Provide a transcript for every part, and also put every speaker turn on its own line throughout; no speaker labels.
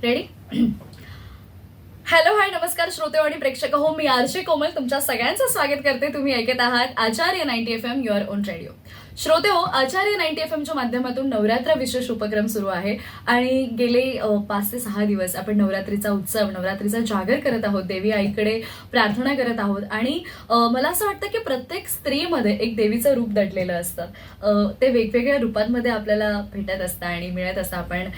Ready? Hello hi नमस्कार श्रोते आणि प्रेक्षक हो, मी आरजे कोमल तुमच्या सगळ्यांचं स्वागत करते. तुम्ही ऐकत आहात आचार्य 90 FM युअर ओन रेडिओ. श्रोते हो, आचार्य 90 FM च्या माध्यमातून नवरात्र विशेष उपक्रम सुरू आहे आणि गेले 5 ते 6 दिवस आपण नवरात्रीचा उत्सव, नवरात्रीचा जागर करत आहोत, देवी आईकडे प्रार्थना करत आहोत. आणि मला असं वाटतं की प्रत्येक स्त्रीमध्ये एक देवीचं रूप दडलेलं असतं. ते वेगवेगळ्या रूपांमध्ये आपल्याला भेटत असतं आणि मिळत असतं. आपण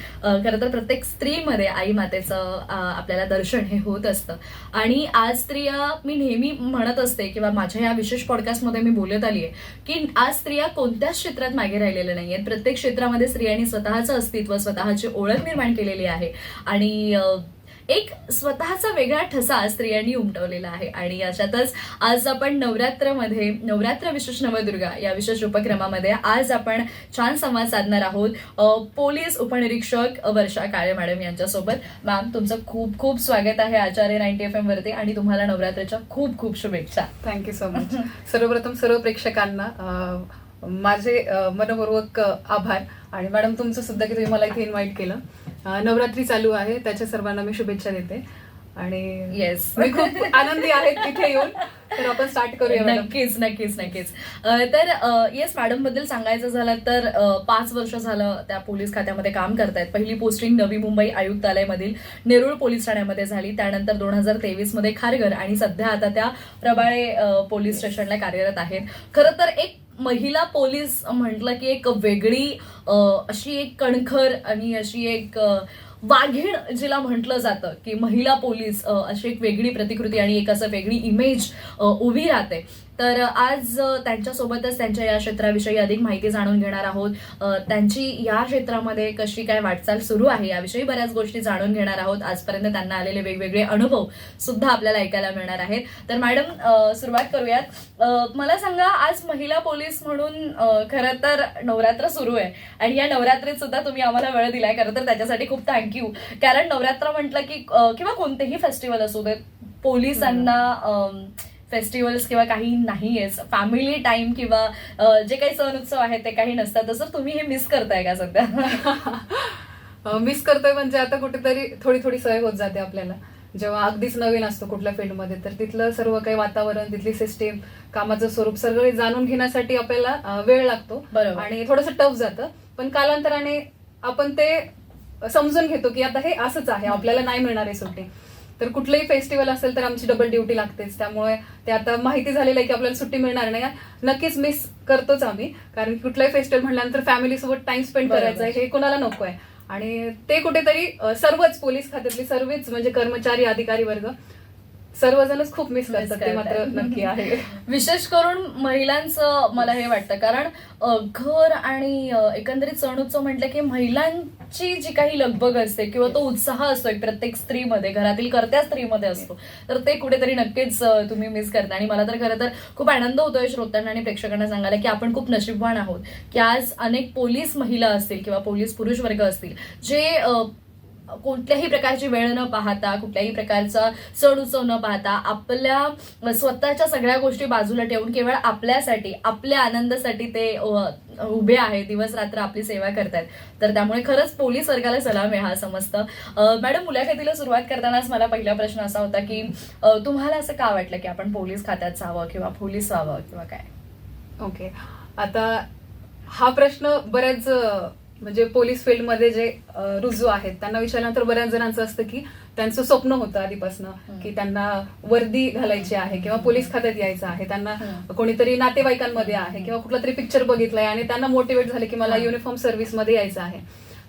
खरं तर प्रत्येक स्त्रीमध्ये आई मातेचं आपल्याला दर्शन हे होत असतं. आणि आज स्त्रिया, मी नेहमी म्हणत असते किंवा माझ्या या विशेष पॉडकास्टमध्ये मी बोलत आली आहे की आज स्त्रिया कोणत्याच क्षेत्रात मागे राहिलेल्या नाहीयेत. प्रत्येक क्षेत्रामध्ये स्त्रियांनी स्वतःचं अस्तित्व, स्वतःची ओळख निर्माण केलेली आहे आणि एक स्वतःचा वेगळा ठसा स्त्रियांनी उमटवलेला आहे. आणि अशातच आज आपण नवरात्रमध्ये, नवरात्र विशेष नवदुर्गा या विशेष उपक्रमामध्ये आज आपण छान संवाद साधणार आहोत पोलीस उपनिरीक्षक वर्षा काळे मॅडम यांच्यासोबत. मॅम, तुमचं खूप खूप स्वागत आहे आचार्य 90 FM वरती आणि तुम्हाला नवरात्राच्या खूप खूप शुभेच्छा.
Thank you so much. सर्वप्रथम सर्व प्रेक्षकांना माझे मनपूर्वक आभार. आणि मॅडम तुमचं सुद्धा की तुम्ही मला इथे इन्व्हाइट केलं. नवरात्री चालू आहे त्याच्या सर्वांना मी शुभेच्छा देते आणि
येस,
मी खूप आनंदी आहे तिथे येऊन. तर आपण स्टार्ट करूया.
नक्कीच नक्कीच नक्कीच. तर येस, मॅडम बद्दल सांगायचं झालं तर 5 वर्ष झालं त्या पोलीस खात्यामध्ये काम करतायत. पहिली पोस्टिंग नवी मुंबई आयुक्तालयामधील नेरूळ पोलीस ठाण्यामध्ये झाली, त्यानंतर 2023 मध्ये खारघर आणि सध्या आता त्या प्रबाळे पोलीस स्टेशनला कार्यरत आहेत. खरं तर एक महिला पोलीस म्हटलं की एक वेगळी अशी एक कणखर आणि अशी एक वाघीण जिला म्हटलं जातं की महिला पोलीस, अशी एक वेगळी प्रतिकृती आणि एक असं वेगळी इमेज उभी राहते. तर आज त्यांच्यासोबतच त्यांच्या या क्षेत्राविषयी अधिक माहिती जाणून घेणार आहोत. त्यांची या क्षेत्रामध्ये कशी काय वाटचाल सुरू आहे याविषयी बऱ्याच गोष्टी जाणून घेणार आहोत. आजपर्यंत त्यांना आलेले वेगवेगळे अनुभव सुद्धा आपल्याला ऐकायला मिळणार आहेत. तर मॅडम, सुरुवात करूयात. मला सांगा, आज महिला पोलीस म्हणून खरं तर नवरात्र सुरू आहे आणि या नवरात्रीत सुद्धा तुम्ही आम्हाला वेळ दिलाय. खरं तर त्याच्यासाठी खूप थँक्यू. कारण नवरात्र म्हटलं की किंवा कोणतेही फेस्टिवल असू दे, पोलिसांना फेस्टिवल्स किंवा काही नाहीयेच, फॅमिली टाइम किंवा जे काही सण उत्सव आहेत ते काही नसतात. तसं तुम्ही हे मिस करताय का सध्या?
मिस करतोय म्हणजे आता कुठेतरी थोडी थोडी सवय होत जाते आपल्याला. जेव्हा अगदीच नवीन असतो कुठल्या फील्डमध्ये तर तिथलं सर्व काही वातावरण, तिथली सिस्टीम, कामाचं स्वरूप सगळे जाणून घेण्यासाठी आपल्याला वेळ लागतो आणि थोडंसं टफ जातं. पण कालांतराने आपण ते समजून घेतो की आता हे असंच आहे, आपल्याला नाही मिळणार आहे सुट्टी. तर कुठलंही फेस्टिवल असेल तर आमची डबल ड्युटी लागतेच. त्यामुळे ते आता माहिती झालेलं आहे की आपल्याला सुट्टी मिळणार नाही. नक्कीच मिस करतोच आम्ही, कारण कुठलाही फेस्टिवल म्हटल्यानंतर फॅमिलीसोबत टाइम स्पेंड करायचा आहे हे कोणाला नको आहे. आणि ते कुठेतरी सर्वच पोलीस खात्यातली सर्वच म्हणजे कर्मचारी, अधिकारी वर्ग सर्वजणच खूप मिस करतात, ते मात्र नक्की आहे.
विशेष करून महिलांचं मला हे वाटतं, कारण घर आणि एकंदरीत सण उत्सव म्हटलं की महिलांची जी काही लगबग असते किंवा तो उत्साह असतो एक प्रत्येक स्त्रीमध्ये, घरातील कर्त्या स्त्रीमध्ये असतो, तर ते कुठेतरी नक्कीच तुम्ही मिस करता. आणि मला तर खरं तर खूप आनंद होतोय श्रोत्यांना आणि प्रेक्षकांना सांगायला की आपण खूप नशीबवान आहोत की आज अनेक पोलीस महिला असतील किंवा पोलीस पुरुष वर्ग असतील जे कोणत्याही प्रकारची वेळ न पाहता, कुठल्याही प्रकारचा सण उत्सव न पाहता, आपल्या स्वतःच्या सगळ्या गोष्टी बाजूला ठेवून केवळ आपल्यासाठी, आपल्या आनंदासाठी ते उभे आहेत, दिवस रात्र आपली सेवा करतायत. तर त्यामुळे खरंच पोलीस वर्गाला सलाम आहे, हा समजतं. मॅडम, मुलाखतीला सुरुवात करतानाच मला पहिला प्रश्न असा होता की तुम्हाला असं का वाटलं की आपण पोलीस खात्यात जावं किंवा पोलीस व्हावं किंवा काय?
ओके, आता हा प्रश्न बऱ्याच म्हणजे पोलीस फील्डमध्ये जे रुजू आहेत त्यांना विचारल्यानंतर बऱ्याच जणांचं असतं की त्यांचं स्वप्न होतं आधीपासून की त्यांना वर्दी घालायची आहे किंवा पोलीस खात्यात यायचं आहे. त्यांना कोणीतरी नातेवाईकांमध्ये आहे किंवा कुठला तरी पिक्चर बघितलाय आणि त्यांना मोटिवेट झाले की मला युनिफॉर्म सर्व्हिसमध्ये यायचं आहे.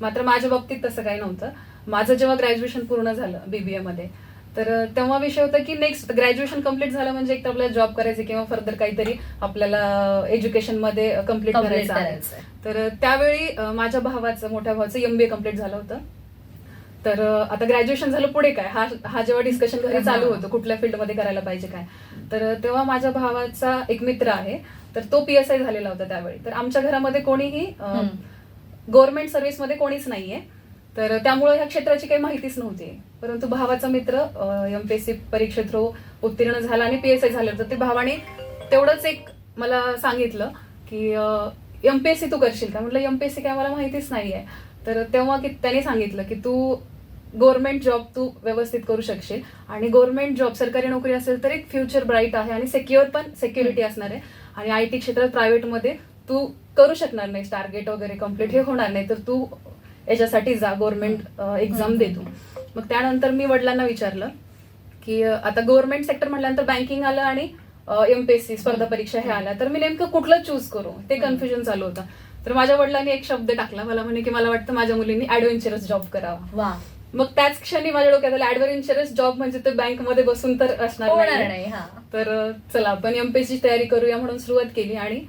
मात्र माझ्या बाबतीत तसं काही नव्हतं. माझं जेव्हा ग्रॅज्युएशन पूर्ण झालं BBA मध्ये, तर तेव्हा विषय होता की नेक्स्ट ग्रॅज्युएशन कम्प्लीट झालं म्हणजे एक तर आपल्याला जॉब करायचे किंवा फर्दर काहीतरी आपल्याला एज्युकेशन मध्ये कम्प्लीट करायचं आहे. तर त्यावेळी माझ्या मोठ्या भावाचं MBA कम्प्लीट झालं होतं. तर आता ग्रॅज्युएशन झालं, पुढे काय, हा जेव्हा डिस्कशन घरी चालू होतं कुठल्या फील्डमध्ये करायला पाहिजे काय, तर तेव्हा माझ्या भावाचा एक मित्र आहे, तर तो PSI झालेला होता त्यावेळी. तर आमच्या घरामध्ये कोणीही गव्हर्नमेंट सर्व्हिसमध्ये कोणीच नाहीये, तर त्यामुळे ह्या क्षेत्राची काही माहितीच नव्हती. परंतु भावाचा मित्र MPSC परीक्षे थ्रू उत्तीर्ण झाला आणि PSI झालं होतं. ते भावाने तेवढंच एक मला सांगितलं की MPSC तू करशील का? म्हटलं MPSC काय मला माहितीच नाहीये. तर तेव्हा की त्याने सांगितलं की तू गव्हर्नमेंट जॉब तू व्यवस्थित करू शकशील. आणि गव्हर्नमेंट जॉब सरकारी नोकरी असेल तर एक फ्युचर ब्राईट आहे आणि सिक्युरिटी असणार आहे. आणि IT क्षेत्रात प्रायव्हेटमध्ये तू करू शकणार नाही, टार्गेट वगैरे कम्प्लीट हे होणार नाही, तर तू याच्यासाठी जा, गव्हर्नमेंट एक्झाम दे तू. मग त्यानंतर मी वडिलांना विचारलं की आता गव्हर्नमेंट सेक्टर म्हटल्यानंतर बँकिंग आलं आणि MPSC स्पर्धा परीक्षा हे आल्या, तर मी नेमकं कुठलं चूज करू ते कन्फ्युजन चालू होतं. तर माझ्या वडिलांनी एक शब्द टाकला मला, म्हणे की मला वाटतं माझ्या मुलींनी ऍडव्हेंचरस जॉब करावा.
वा,
मग त्याच क्षणी माझ्या डोक्यात आलं ऍडव्हेंचरस जॉब म्हणजे ते बँकमध्ये बसून तर असणार
होणार
नाही.
नाही.
तर चला आपण MPSC तयारी करूया म्हणून सुरुवात केली आणि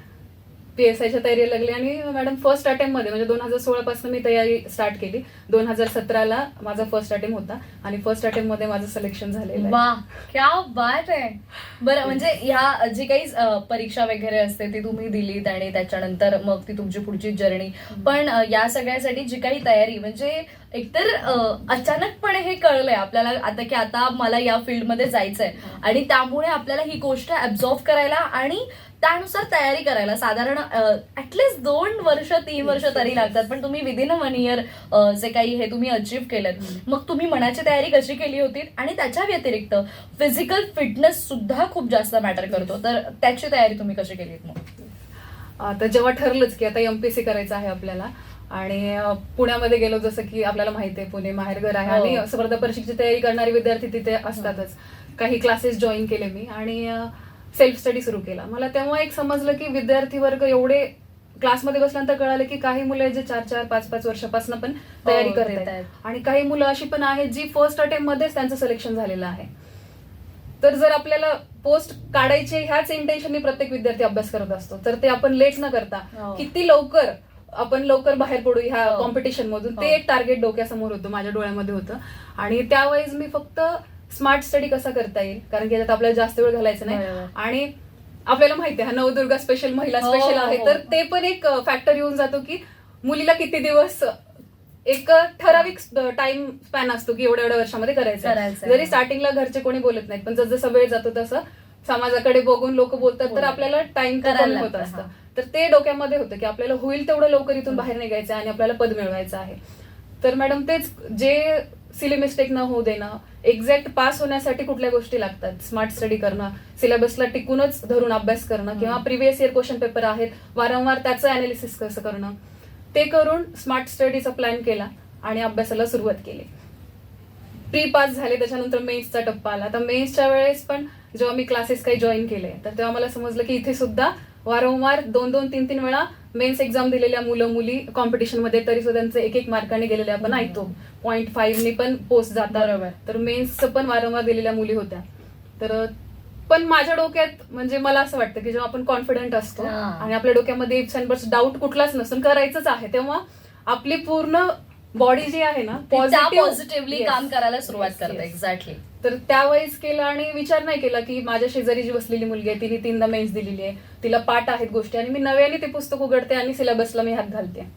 PSIच्या तयारीला लागली. आणि मॅडम फर्स्ट अटेम्प्ट मध्ये म्हणजे 2016 पासून मी तयारी स्टार्ट केली. 2017ला माझा फर्स्ट अटेम्प्ट होता आणि फर्स्ट अटेम्प्ट मध्ये माझं सिलेक्शन झालेलं आहे.
वा, क्या बात आहे. बरं, म्हणजे ह्या जी काही परीक्षा वगैरे असते ती तुम्ही दिलीत आणि त्याच्यानंतर मग ती तुमची पुढची जर्नी. पण या सगळ्यासाठी जी काही तयारी, म्हणजे एकतर अचानकपणे हे कळलंय आपल्याला आता की आता मला या फील्डमध्ये जायचंय आणि त्यामुळे आपल्याला ही गोष्ट ऍब्झॉर्ब करायला आणि त्यानुसार तयारी करायला साधारण ऍटलिस्ट 2 वर्ष 3 वर्ष तरी लागतात. पण तुम्ही विदिन 1 इयर जे काही हे तुम्ही अचीव्ह केलं. मग तुम्ही मनाची तयारी कशी केली होती आणि त्याच्या व्यतिरिक्त फिजिकल फिटनेस सुद्धा खूप जास्त मॅटर करतो, तर त्याची तयारी तुम्ही कशी केलीत मग?
आता जेव्हा ठरलंच की आता MPSC करायचं आहे आपल्याला आणि पुण्यामध्ये गेलो, जसं की आपल्याला माहिती आहे पुणे माहेरघर आहे आणि स्पर्धा परीक्षेची तयारी करणारे विद्यार्थी तिथे असतातच. काही क्लासेस जॉईन केले मी आणि सेल्फ स्टडी सुरू केला. मला तेव्हा एक समजलं की विद्यार्थी वर्ग एवढे क्लासमध्ये बसल्यानंतर कळालं की काही मुलं जे 4-4, 5-5 वर्षापासून पण तयारी करत आहेत आणि काही मुलं अशी पण आहेत जी फर्स्ट अटेम्प्ट मध्येच त्यांचं सिलेक्शन झालेलं आहे. तर जर आपल्याला पोस्ट काढायचे ह्याच इंटेन्शननी प्रत्येक विद्यार्थी अभ्यास करत असतो, तर ते आपण लेट न करता किती लवकर आपण लवकर बाहेर पडू ह्या कॉम्पिटिशन मधून, ते एक टार्गेट डोक्यासमोर होतं, माझ्या डोळ्यामध्ये होतं. आणि त्यावेळेस मी फक्त स्मार्ट स्टडी कसा करता येईल, कारण की याच्यात आपल्याला जास्त वेळ घालायचा नाही आणि आपल्याला माहिती आहे हा नवदुर्गा स्पेशल, महिला स्पेशल आहे, तर ते पण एक फॅक्टर येऊन जातो की मुलीला किती दिवस एक ठराविक टाइम स्पॅन असतो की एवढ्या वर्षामध्ये करायचं. जरी स्टार्टिंगला घरचे कोणी बोलत नाहीत, पण जसं वेळ जातो तसं समाजाकडे बघून लोक बोलतात, तर आपल्याला टाइम कमी होत असतं. तर ते डोक्यामध्ये होतं की आपल्याला होईल तेवढं लवकर इथून बाहेर निघायचं आणि आपल्याला पद मिळवायचं आहे. तर मॅडम तेच, जे सिली मिस्टेक न होऊ देणं, एक्झॅक्ट पास होण्यासाठी कुठल्या गोष्टी लागतात, स्मार्ट स्टडी करणं, सिलेबसला टिकूनच धरून अभ्यास करणं किंवा प्रिव्हियस इयर क्वेश्चन पेपर आहेत वारंवार त्याचं अनालिसिस कसं करणं, ते करून स्मार्ट स्टडीचा प्लॅन केला आणि अभ्यासाला सुरुवात केली. प्री पास झाले, त्याच्यानंतर मेन्सचा टप्पा आला. तर मेन्सच्या वेळेस पण जेव्हा मी क्लासेस काही जॉईन केले, तर तेव्हा मला समजलं की इथे सुद्धा वारंवार 2-3 वेळा मेन्स एक्झाम दिलेल्या मुलं मुली कॉम्पिटिशन मध्ये तरी सुद्धा त्यांचे 1-1 मार्काने गेलेले आपण ऐकतो, 0.5 ने पण पोस्ट जातात. तर मेन्सचं पण वारंवार दिलेल्या मुली होत्या. तर पण माझ्या डोक्यात म्हणजे मला असं वाटतं की जेव्हा आपण कॉन्फिडंट असतो आणि आपल्या डोक्यामध्ये डाऊट कुठलाच नसून करायचंच आहे, तेव्हा आपली पूर्ण बॉडी जी आहे ना
पॉझिटिव्हली काम करायला सुरुवात करते. एक्झॅक्टली.
तर त्यावेळेस केलं आणि विचार नाही केला की माझ्या शेजारी जी बसलेली मुलगी आहे तिने 3दा मेन्स दिलेली आहे, तिला पाठ आहेत गोष्टी आणि मी नव्याने ते पुस्तक उघडते आणि सिलेबसला मी हात घालते.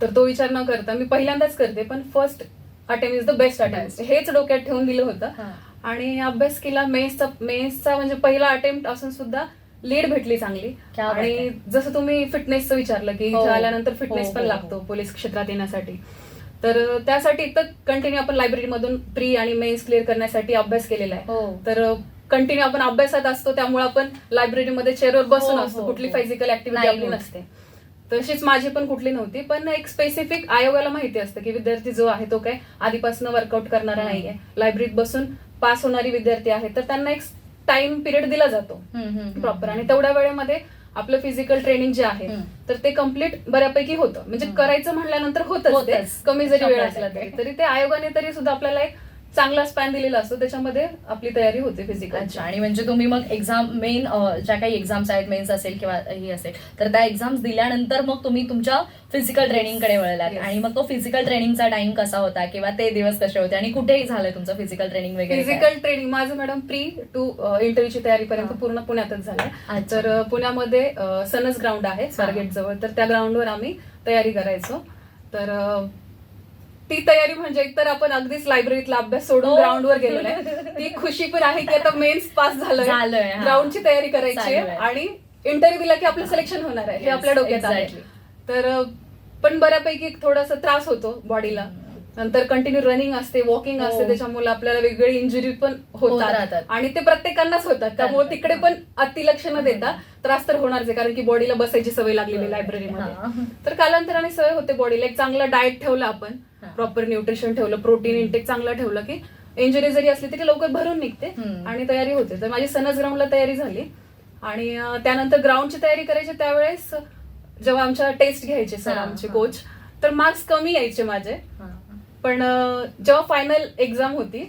तर तो विचार न करता मी पहिल्यांदाच करते, पण first attempt is the best attempt हेच डोक्यात ठेवून दिलं होतं आणि अभ्यास केला. मेन्सचा म्हणजे पहिला अटेम्प्ट असून सुद्धा लीड भेटली चांगली. आणि जसं तुम्ही फिटनेसचं विचारलं की इथे आल्यानंतर फिटनेस पण लागतो पोलीस क्षेत्रात येण्यासाठी, तर त्यासाठी तर कंटिन्यू आपण लायब्ररीमधून प्री आणि मेन्स क्लिअर करण्यासाठी अभ्यास केलेला आहे. तर कंटिन्यू आपण अभ्यासात असतो, त्यामुळे आपण लायब्ररीमध्ये चेअरवर बसून असतो, कुठली फिजिकल ऍक्टिव्हिटी आपली नसते. तशीच माझी पण कुठली नव्हती. पण एक स्पेसिफिक आयोगाला माहिती असतं की विद्यार्थी जो आहे तो काय आधीपासून वर्कआउट करणारा नाहीये, लायब्ररीत बसून पास होणारी विद्यार्थी आहे, तर त्यांना एक टाइम पिरियड दिला जातो प्रॉपर आणि तेवढ्या वेळेमध्ये आपलं फिजिकल ट्रेनिंग जे आहे तर ते कम्प्लीट बऱ्यापैकी होतं. म्हणजे करायचं म्हणल्यानंतर होतच, कमी जरी वेळ असला तरी ते आयोगाने तरी सुद्धा आपल्याला एक चांगला स्पॅन दिलेला असतो, त्याच्यामध्ये आपली तयारी होते फिजिकल.
अच्छा. आणि म्हणजे तुम्ही मग एक्झाम मेन ज्या काही एक्झाम्स आहेत, मेन्स असेल किंवा ही असेल, तर त्या एक्झाम्स दिल्यानंतर मग तुम्ही तुमच्या फिजिकल ट्रेनिंगकडे वळलात. आणि मग तो फिजिकल ट्रेनिंगचा टाइम कसा होता किंवा ते दिवस कसे होते आणि कुठेही झालं तुमचं फिजिकल ट्रेनिंग वगैरे?
फिजिकल ट्रेनिंग माझं मॅडम प्री टू इंटरव्ह्यूची तयारीपर्यंत पूर्ण पुण्यातच झालंय. तर पुण्यामध्ये सनस ग्राउंड आहे स्वारगेट जवळ, तर त्या ग्राउंडवर आम्ही तयारी करायचो. तर ती तयारी म्हणजे एकतर आपण अगदीच लायब्ररीतला अभ्यास सोडून ग्राउंडवर गेलेलो आहे. ती खुशी पण आहे की आता मेन्स पास झालोय, ग्राउंडची तयारी करायची आहे आणि इंटरव्ह्यू दिला की आपलं सिलेक्शन होणार आहे हे आपल्या डोक्यात आहे. तर पण बऱ्यापैकी थोडासा त्रास होतो बॉडीला नंतर कंटिन्यू रनिंग असते, वॉकिंग असते,
हो.
त्याच्यामुळे आपल्याला वेगवेगळी इंजुरी पण
होत
होतात
राहतात.
आणि ते प्रत्येकांनाच होतात. त्यामुळे तिकडे पण अतिलक्ष न देता त्रास तर होणारच आहे, कारण की बॉडीला बसायची सवय लागलेली लायब्ररीमध्ये.
हा.
तर कालांतराने सवय होते बॉडीला. एक चांगला डाएट ठेवला आपण,
हा.
प्रॉपर न्यूट्रिशन ठेवलं, प्रोटीन इंटेक चांगला ठेवलं की इंजुरी जरी असली तरी लवकर भरून निघते आणि तयारी होते. तर माझी सनज ग्राउंडला तयारी झाली आणि त्यानंतर ग्राउंडची तयारी करायची त्यावेळेस जेव्हा आमच्या टेस्ट घ्यायचे सर, आमचे कोच, तर मार्क्स कमी यायचे माझे. पण जेव्हा फायनल एक्झाम होती,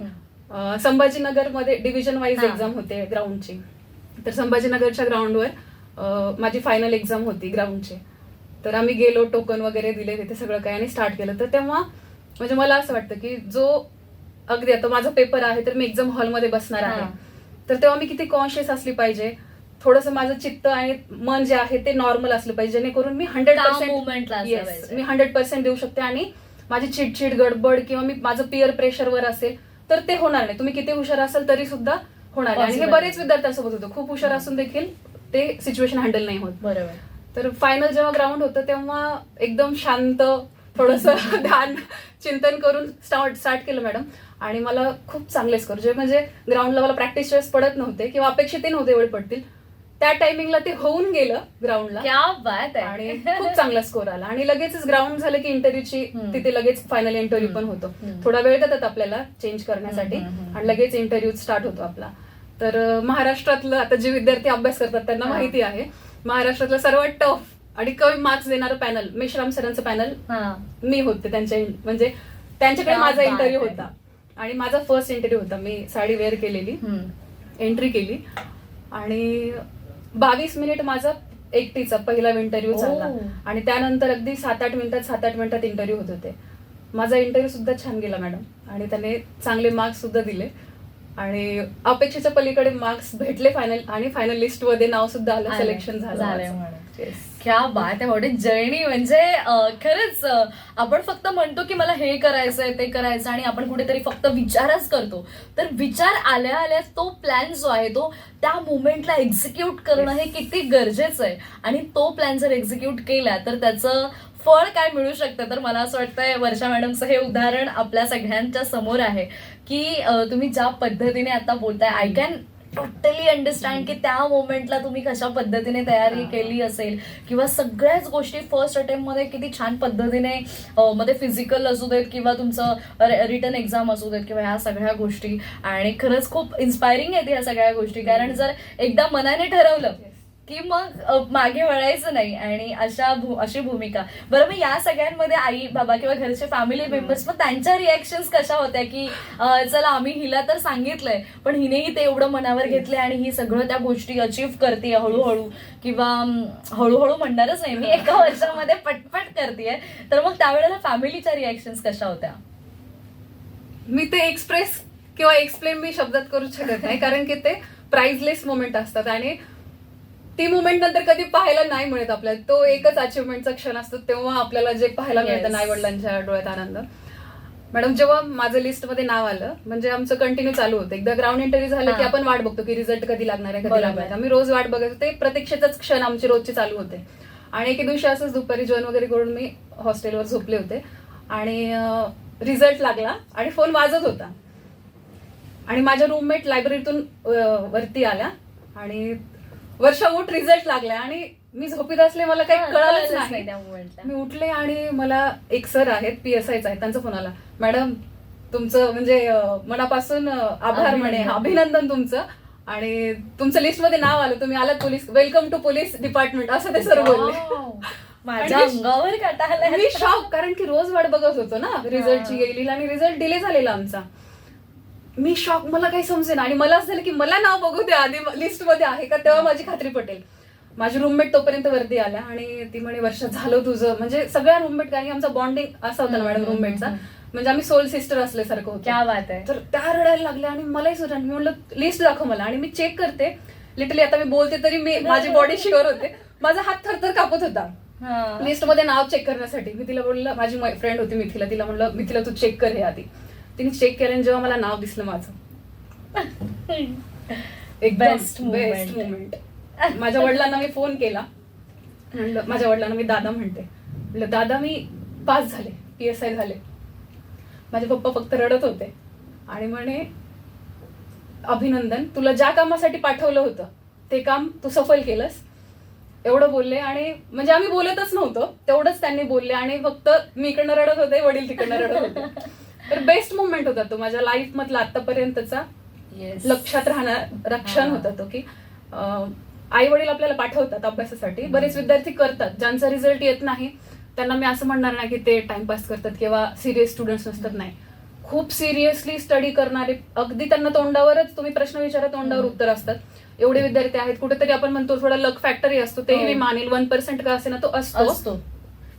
संभाजीनगरमध्ये डिव्हिजन वाईज एक्झाम होते ग्राउंडची, तर संभाजीनगरच्या ग्राउंडवर माझी फायनल एक्झाम होती ग्राउंडची. तर आम्ही गेलो, टोकन वगैरे दिले तिथे, सगळं काही आणि स्टार्ट केलं. तर तेव्हा म्हणजे मला असं वाटतं की जो अगदी आता माझा पेपर आहे तर मी एक्झाम हॉलमध्ये बसणार आहे, तर तेव्हा मी किती कॉन्शियस असली पाहिजे, थोडंसं माझं चित्त आणि मन जे आहे ते नॉर्मल असलं पाहिजे, जेणेकरून मी 100% मी 100% देऊ शकते आणि माझी चिडचिड, गडबड किंवा मी माझं पिअर प्रेशरवर असेल तर ते होणार नाही. तुम्ही किती हुशार असाल तरी सुद्धा होणार नाही. आणि हे बरेच विद्यार्थ्यांसोबत होतं, खूप हुशार असून देखील ते सिच्युएशन हँडल नाही होत.
बरोबर.
तर फायनल जेव्हा ग्राउंड होतं तेव्हा एकदम शांत, थोडंसं ध्यान चिंतन करून स्टार्ट केलं मॅडम. आणि मला खूप चांगले स्कोर, जे म्हणजे ग्राउंडला मला प्रॅक्टिस वेळेस पडत नव्हते किंवा अपेक्षितही नव्हते एवढे पडतील, त्या टायमिंगला ते होऊन गेलं ग्राउंडला.
क्या बात आहे.
आणि खूप चांगला स्कोर आला. आणि लगेचच ग्राउंड झालं की इंटरव्ह्यूची तिथे लगेच फायनल इंटरव्ह्यू पण होतो. थोडा वेळ देतात आपल्याला चेंज करण्यासाठी आणि लगेच इंटरव्ह्यू स्टार्ट होतो आपला. तर महाराष्ट्रातलं आता जे विद्यार्थी अभ्यास करतात त्यांना माहिती आहे, महाराष्ट्रातलं सर्वात टफ आणि कमी मार्क्स देणारं पॅनल मेश्राम सरांचं पॅनल मी होते. त्यांच्या म्हणजे त्यांच्याकडे माझा इंटरव्ह्यू होता आणि माझा फर्स्ट इंटरव्ह्यू होता. मी साडी वेअर केलेली, एंट्री केली आणि 22 मिनिट माझा एकटीचा पहिला इंटरव्ह्यू झाला. आणि त्यानंतर अगदी 7-8 मिनिटात इंटरव्ह्यू होत होते. माझा इंटरव्ह्यू सुद्धा छान गेला मॅडम आणि त्याने चांगले मार्क्स सुद्धा दिले आणि अपेक्षेच्या पलीकडे मार्क्स भेटले फायनल. आणि फायनल लिस्ट मध्ये नाव सुद्धा आलं, सिलेक्शन झालं.
क्या बात आहे. मोठी जर्नी. म्हणजे खरंच आपण फक्त म्हणतो की मला हे करायचंय ते करायचं आणि आपण कुठेतरी फक्त विचारच करतो, तर विचार आल्या आल्या तो प्लॅन जो आहे तो त्या मुवमेंटला एक्झिक्यूट करणं हे किती गरजेचं आहे. आणि तो प्लॅन जर एक्झिक्यूट केला तर त्याचं फळ काय मिळू शकतं. तर मला असं वाटतंय वर्षा मॅडमचं हे उदाहरण आपल्या सगळ्यांच्या समोर आहे की तुम्ही ज्या पद्धतीने आता बोलताय, आय कॅन टोटली अंडरस्टँड की त्या मोमेंटला तुम्ही कशा पद्धतीने तयारी केली असेल किंवा सगळ्याच गोष्टी फर्स्ट अटेम्प्ट मध्ये किती छान पद्धतीने मध्ये फिजिकल असू देत किंवा तुमचं रिटन एक्झाम असू देत किंवा ह्या सगळ्या गोष्टी. आणि खरंच खूप इन्स्पायरिंग आहेत ह्या सगळ्या गोष्टी, कारण जर एकदा मनाने ठरवलं की मग मागे वळायचं नाही. आणि अशी भूमिका. बरं, मग या सगळ्यांमध्ये आई बाबा किंवा घरचे फॅमिली मेंबर्स, मग त्यांच्या रिॲक्शन्स कशा होत्या की चला आम्ही हिला तर सांगितलंय पण हिनेही ते एवढं मनावर घेतलंय आणि ही सगळं त्या गोष्टी अचीव्ह करते हळूहळू, किंवा हळूहळू म्हणणारच नाही मी, एका वर्षामध्ये पटपट करतेय, तर मग त्यावेळेला फॅमिलीच्या रिॲक्शन्स कशा होत्या?
मी ते एक्सप्रेस किंवा एक्सप्लेन मी शब्दात करू शकत नाही, कारण की ते प्राइजलेस मोमेंट असतात आणि ती मुवमेंट नंतर कधी पाहायला नाही मिळत आपल्याला. तो एकच अचिव्हमेंटचा क्षण असतो तेव्हा आपल्याला जे पाहायला मिळतं आई वडिलांच्या डोळ्यात आनंद. मॅडम, जेव्हा माझं लिस्टमध्ये नाव आलं, म्हणजे आमचं कंटिन्यू चालू होतं. एकदा ग्राउंड इंटरव्ह्यू झालं की आपण वाट बघतो की रिझल्ट कधी लागणार आहे, कधी लागणार आहे. आम्ही रोज वाट बघायचो. ते प्रतीक्षेचाच क्षण आमचे रोजचे चालू होते. आणि एके दिवशी असंच दुपारी जेवण वगैरे करून मी हॉस्टेलवर झोपले होते आणि रिझल्ट लागला आणि फोन वाजत होता आणि माझ्या रूममेट लायब्ररीतून वरती आल्या आणि वर्षा उठ, रिझल्ट लागलाय. आणि मी झोपीत असले, मला काही कळलंच नाही त्या मोमेंटला. मी उठले आणि मला एक सर आहेत, PSIच आहेत, त्यांचा फोन आला, मॅडम तुमचं म्हणजे मनापासून आभार म्हणे, अभिनंदन तुमचं, आणि तुमचं लिस्ट मध्ये नाव आलं, तुम्ही आलात police, welcome to police department, असं ते सर बोलले.
माझ्या अंगावर काटा.
मी शॉक, कारण की रोज वाट बघत होतो ना रिझल्टची येईल आणि रिझल्ट डिले झालेला आमचा. मी शॉक, मला काही समजेना. आणि मला असं झालं की मला नाव बघू द्या आधी लिस्ट मध्ये आहे का, तेव्हा माझी खात्री पटेल. माझी रूममेट तोपर्यंत वरती आल्या आणि ती म्हणे, वर्षा झालं तुझं. म्हणजे सगळ्या रूममेट, कारण आमचा बॉन्डिंग असा होता ना मॅडम रूममेटचा, म्हणजे आम्ही सोल सिस्टर असल्यासारखं होतं.
क्या बात आहे.
तर त्या रडायला लागल्या आणि मलाही सुद्धा. मी म्हणलं लिस्ट दाखव मला. आणि मी चेक करते, लिटरली आता मी बोलते तरी मी माझी बॉडी शिवर होते, माझा हात थरथर कापत होता लिस्ट मध्ये नाव चेक करण्यासाठी. मी तिला बोललं, माझी फ्रेंड होती मिथिला, तिला म्हणलं मिथिला तू चेक कर हे आधी. तिने चेक केलं आणि जेव्हा मला नाव दिसलं माझं, एक बेस्ट मुवमेंट. माझ्या वडिलांना मी फोन केला, म्हणलं माझ्या वडिलांना मी दादा म्हणते, म्हणलं दादा मी पास झाले, PSI झाले. माझे पप्पा फक्त रडत होते आणि म्हणे, अभिनंदन, तुला ज्या कामासाठी पाठवलं होतं ते काम तू सफल केलंस, एवढं बोलले. आणि म्हणजे आम्ही बोलतच नव्हतो, तेवढंच त्यांनी बोलले आणि फक्त मी इकडनं रडत होते, वडील तिकडनं रडत होते. तर बेस्ट मोमेंट होता तो माझ्या लाईफ मधला आतापर्यंतचा. लक्षात राहणार रक्षण होता तो, की आई वडील आपल्याला पाठवतात अभ्यासासाठी, बरेच विद्यार्थी करतात, ज्यांचा रिझल्ट येत नाही त्यांना मी असं म्हणणार नाही की ते टाइमपास करतात किंवा सिरियस स्टुडंट्स नसतात. नाही, खूप सिरियसली स्टडी करणारे, अगदी त्यांना तोंडावरच तुम्ही प्रश्न विचारा, तोंडावर उत्तर असतात, एवढे विद्यार्थी आहेत. कुठेतरी आपण म्हणतो थोडा लक फॅक्टरी असतो, तेही मी मानेल, 1% का असे ना तो असतो.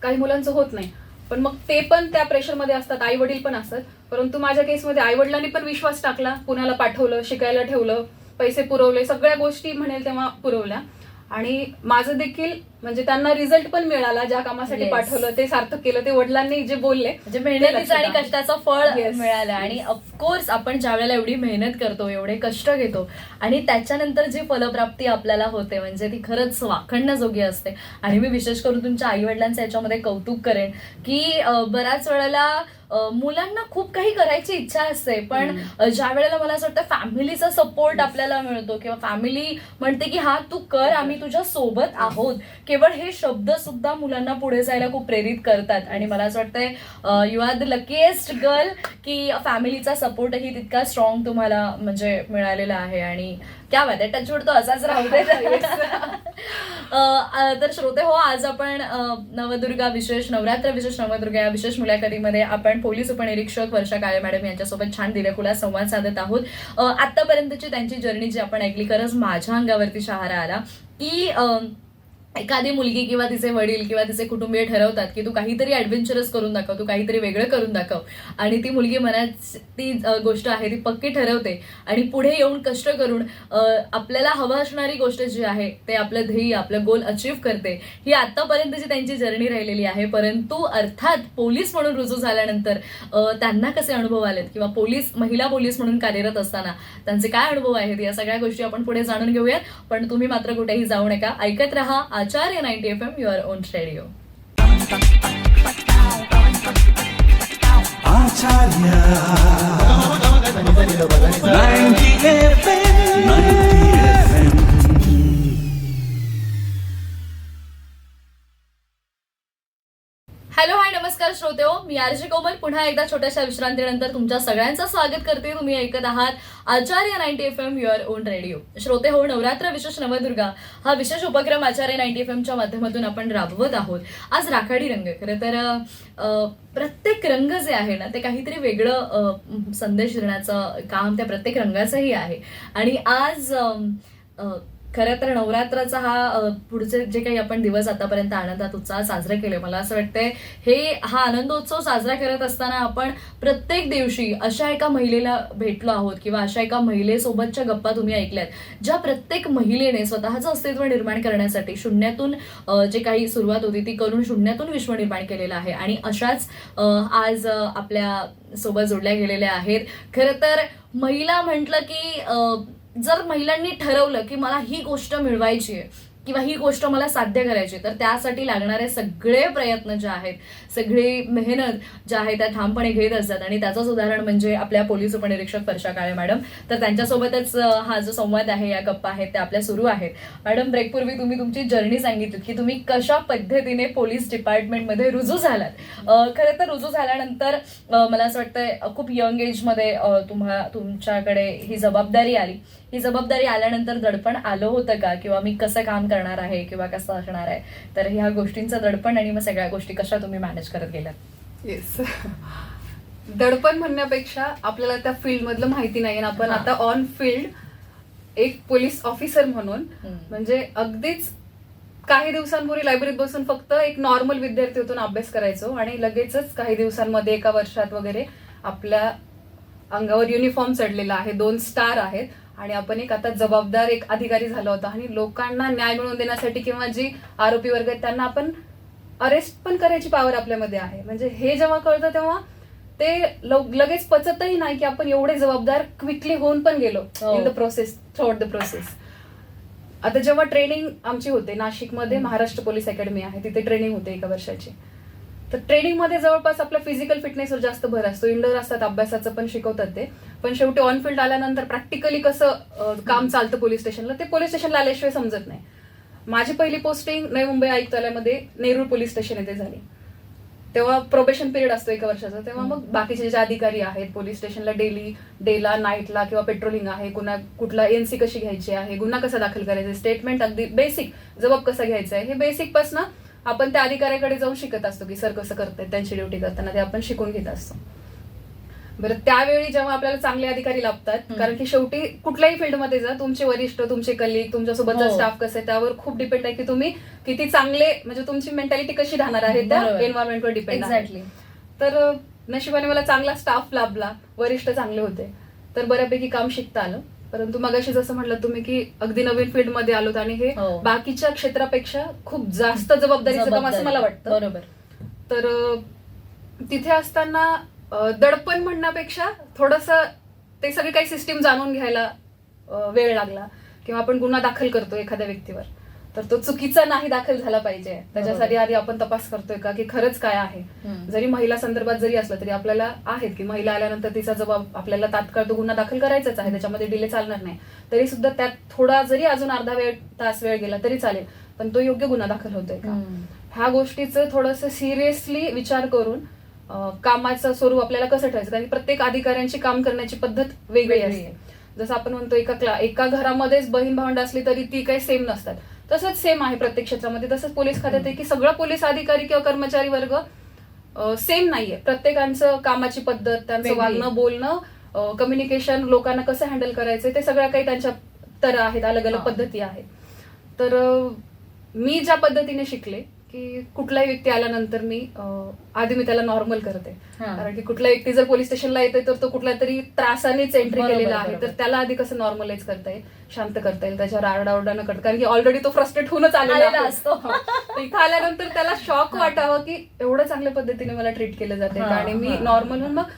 काही मुलांचं होत नाही, पण मग ते पण त्या प्रेशरमध्ये असतात, आई वडील पण असतात. परंतु माझ्या केसमध्ये आई वडिलांनी पण विश्वास टाकला, पुण्याला पाठवलं, शिकायला ठेवलं, पैसे पुरवले, सगळ्या गोष्टी म्हणेल तेव्हा पुरवल्या. आणि माझं देखील म्हणजे त्यांना रिझल्ट पण मिळाला, ज्या कामासाठी पाठवलं ते सार्थक केलं. ते वडिलांनी जे बोलले,
म्हणजे मेहनतीचं आणि कष्टाचं फळ मिळालं. आणि ऑफकोर्स आपण ज्या वेळेला एवढी मेहनत करतो, एवढे कष्ट घेतो आणि त्याच्यानंतर जी फलप्राप्ती आपल्याला होते, म्हणजे ती खरंच वाखणण्याजोगी असते. आणि मी विशेष करून तुमच्या आई वडिलांचं याच्यामध्ये कौतुक करेन, की बऱ्याच वेळेला मुलांना खूप काही करायची इच्छा असते, पण ज्या वेळेला मला असं वाटतं फॅमिलीचा सपोर्ट आपल्याला मिळतो किंवा फॅमिली म्हणते की हा तू कर, आम्ही तुझ्या सोबत आहोत, केवळ हे शब्द सुद्धा मुलांना पुढे जायला खूप प्रेरित करतात. आणि मला असं वाटतंय you are the luckiest girl, की फॅमिलीचा सपोर्टही तितका स्ट्रॉंग तुम्हाला म्हणजे मिळालेला आहे. आणि क्या बात आहे, टचवूड तो असाच राहू दे. तर श्रोते हो, आज आपण नवदुर्गा विशेष नवरात्र विशेष नवदुर्गा या विशेष मुलाखतीमध्ये आपण पोलीस उपनिरीक्षक वर्षा काळे मॅडम यांच्यासोबत छान दिलखुलास संवाद साधत आहोत. आतापर्यंतची त्यांची जर्नी जी आपण ऐकली, खरंच माझ्या अंगावरती शहारा आला, की एखादी मुलगी किंवा तिचे वडील किंवा तिचे कुटुंबीय ठरवतात की तू काहीतरी ऍडव्हेंचरस करून दाखव, तू काहीतरी वेगळं करून दाखव, आणि ती मुलगी मनात ती गोष्ट आहे ती पक्की ठरवते आणि पुढे येऊन कष्ट करून आपल्याला हवं असणारी गोष्ट जी आहे ते आपलं ध्येय, आपलं गोल अचीव्ह करते. ही आतापर्यंतची त्यांची जर्नी राहिलेली आहे. परंतु अर्थात पोलीस म्हणून रुजू झाल्यानंतर त्यांना कसे अनुभव आलेत किंवा महिला पोलीस म्हणून कार्यरत असताना त्यांचे काय अनुभव आहेत, या सगळ्या गोष्टी आपण पुढे जाणून घेऊयात. पण तुम्ही मात्र कुठेही जाऊ नका, ऐकत रहा Acharya 90 FM, your own radio.
Acharya 90 FM.
Hello, hi, नमस्कार श्रोते हो, मी आरजे कोमल पुन्हा एकदा छोट्याशा विश्रांतीनंतर तुमच्या सगळ्यांचं स्वागत करते. तुम्ही ऐकत आहात आचार्य 90 FM, युअर ओन रेडिओ. श्रोते हो, नवरात्र विशेष नवदुर्गा हा विशेष उपक्रम आचार्य 90 FMच्या माध्यमातून आपण राबवत आहोत. आज राखाडी रंग. खरं तर प्रत्येक रंग जे आहे ना ते काहीतरी वेगळं संदेश देण्याचं काम त्या प्रत्येक रंगाचंही आहे. आणि आज खरं तर नवरात्राचा हा पुढचे जे काही आपण दिवस आतापर्यंत आनंदात उत्साहात साजरे केले, मला असं वाटतंय हा आनंदोत्सव साजरा करत असताना आपण प्रत्येक दिवशी अशा एका महिलेला भेटलो आहोत किंवा अशा एका महिलेसोबतच्या गप्पा तुम्ही ऐकल्यात, ज्या प्रत्येक महिलेने स्वतःचं अस्तित्व निर्माण करण्यासाठी शून्यातून जे काही सुरुवात होती ती करून शून्यातून विश्व निर्माण केलेलं आहे. आणि अशाच आज आपल्या सोबत जोडल्या गेलेल्या आहेत. खरं तर महिला म्हटलं की जर महिलांनी ठरवलं की मला ही गोष्ट मिळवायची आहे किंवा ही गोष्ट मला साध्य करायची, तर त्यासाठी लागणारे सगळे प्रयत्न जे आहेत, सगळी मेहनत ज्या आहे त्या ठामपणे घेत असतात. आणि त्याचंच उदाहरण म्हणजे आपल्या पोलीस उपनिरीक्षक वर्षा काळे मॅडम. तर त्यांच्यासोबतच हा जो संवाद आहे, या गप्पा आहेत त्या आपल्या सुरू आहेत. मॅडम, ब्रेकपूर्वी तुम्ही तुमची जर्नी सांगितली की तुम्ही कशा पद्धतीने पोलीस डिपार्टमेंटमध्ये रुजू झालात. खरं तर रुजू झाल्यानंतर मला असं वाटतंय खूप यंग एजमध्ये तुमच्याकडे ही जबाबदारी आली. ही जबाबदारी आल्यानंतर दडपण आलं होतं का, किंवा मी कसं काम करणार आहे किंवा कसं असणार आहे, तर ह्या गोष्टींचं दडपण आणि मग सगळ्या गोष्टी कशा तुम्ही मॅनेज करत गेलात?
येस, दडपण म्हणण्यापेक्षा आपल्याला त्या फील्ड मधलं माहिती नाही. आपण आता ऑन फील्ड एक पोलीस ऑफिसर म्हणून म्हणजे अगदीच काही दिवसांपूर्वी लायब्ररीत बसून फक्त एक नॉर्मल विद्यार्थी होतो, अभ्यास करायचो आणि लगेचच काही दिवसांमध्ये, एका वर्षात वगैरे आपल्या अंगावर युनिफॉर्म चढलेला आहे, 2 स्टार आहेत आणि आपण एक आता जबाबदार एक अधिकारी झाला होता. आणि लोकांना न्याय मिळवून देण्यासाठी किंवा जी आरोपी वर्ग आहेत त्यांना आपण अरेस्ट पण करायची पॉवर आपल्यामध्ये आहे. म्हणजे हे जेव्हा कळतं तेव्हा ते लगेच पचतही नाही की आपण एवढे जबाबदार क्विकली होऊन पण गेलो in the process, through out the process. आता जेव्हा ट्रेनिंग आमची होते नाशिकमध्ये, महाराष्ट्र पोलीस अकॅडमी आहे, तिथे ट्रेनिंग होते 1 वर्षाची. तर ट्रेनिंगमध्ये जवळपास आपल्या फिजिकल फिटनेसवर जास्त भर असतो. इंडोर असतात, अभ्यासाचं पण शिकवतात ते, पण शेवटी ऑन फील्ड आल्यानंतर प्रॅक्टिकली कसं काम चालतं पोलीस स्टेशनला ते पोलीस स्टेशनला आल्याशिवाय समजत नाही. माझी पहिली posting Navi Mumbai आयुक्तालयामध्ये Nerul police station येथे झाली. तेव्हा प्रोबेशन पिरियड असतो 1 वर्षाचा. तेव्हा मग बाकीचे जे अधिकारी आहेत पोलीस स्टेशनला डेला नाईटला किंवा पेट्रोलिंग आहे, कुठला एनसी कशी घ्यायची आहे, गुन्हा कसा दाखल करायचा, स्टेटमेंट अगदी बेसिक जबाब कसा घ्यायचा आहे, हे बेसिक पासून आपण त्या अधिकाऱ्याकडे जाऊन शिकत असतो की सर कसं करतायत त्यांची ड्युटी करताना, ते आपण शिकून घेत असतो. बरं, त्यावेळी जेव्हा आपल्याला चांगले अधिकारी लाभतात, कारण की शेवटी कुठल्याही फील्डमध्ये जा, तुमचे वरिष्ठ, तुमचे कलिग, तुमच्यासोबतचा
हो.
स्टाफ कसं आहे त्यावर खूप डिपेंड आहे की तुम्ही किती चांगले, म्हणजे तुमची मेंटॅलिटी कशी राहणार आहे त्या
बरोबर.
एन्व्हायरमेंटवर डिपेंड आहे.
एक्झॅक्टली.
तर नशिबाने मला चांगला स्टाफ लाभला, वरिष्ठ चांगले होते, तर बऱ्यापैकी काम शिकता आलं. परंतु मगाशी जसं म्हटलं तुम्ही की अगदी नवीन फील्डमध्ये आलोत आणि हे
हो.
बाकीच्या क्षेत्रापेक्षा खूप जास्त जबाबदारीचं काम असं मला वाटतं.
बरोबर.
तर तिथे असताना दडपण म्हणण्यापेक्षा थोडंसं ते सगळी काही सिस्टीम जाणून घ्यायला वेळ लागला. किंवा आपण गुन्हा दाखल करतो एखाद्या व्यक्तीवर, तर तो चुकीचा नाही दाखल झाला पाहिजे, त्याच्यासाठी आधी आपण तपास करतोय का की खरंच काय आहे. जरी महिला संदर्भात जरी असलं तरी आपल्याला आहेत की महिला आल्यानंतर तिचा जबाब आपल्याला तात्काळ तो गुन्हा दाखल करायचाच आहे, त्याच्यामध्ये डिले चालणार नाही. तरी सुद्धा त्यात थोडा जरी अजून अर्धा तास वेळ गेला तरी चालेल, पण तो योग्य गुन्हा दाखल होतोय का, ह्या गोष्टीचं थोडंसं सिरियसली विचार करून कामाचं स्वरूप आपल्याला कसं ठेवायचं. कारण प्रत्येक अधिकाऱ्यांची काम करण्याची पद्धत वेगळी असते. जसं आपण म्हणतो एका घरामध्येच बहीण भावंड असली तरी ती काही सेम नसतात, तसंच सेम आहे प्रत्येक क्षेत्रामध्ये. तसंच पोलीस खात्यात आहे की सगळं पोलीस अधिकारी किंवा कर्मचारी वर्ग सेम नाहीये. प्रत्येकांचं कामाची पद्धत, त्यांचं वागणं, बोलणं, कम्युनिकेशन, लोकांना कसं हँडल करायचं, ते सगळ्या काही त्यांच्या तर आहेत, अलग अलग पद्धती आहेत. तर मी ज्या पद्धतीने शिकले की कुठलाही व्यक्ती आल्यानंतर आधी मी त्याला नॉर्मल करते. कारण की कुठला व्यक्ती जर पोलीस स्टेशनला येतोय तर तो कुठल्या तरी त्रासानेच एंट्री केलेला आहे, तर त्याला आधी कसं नॉर्मलाइज करता येईल, शांत करता येईल, त्याच्यावर आरडाओरडा न करता. कारण की ऑलरेडी तो फ्रस्ट्रेट होऊनच आलेला असतो. इथं आल्यानंतर त्याला शॉक वाटावं की एवढं चांगल्या पद्धतीने मला ट्रीट केलं जाते आणि मी नॉर्मल होऊन. मग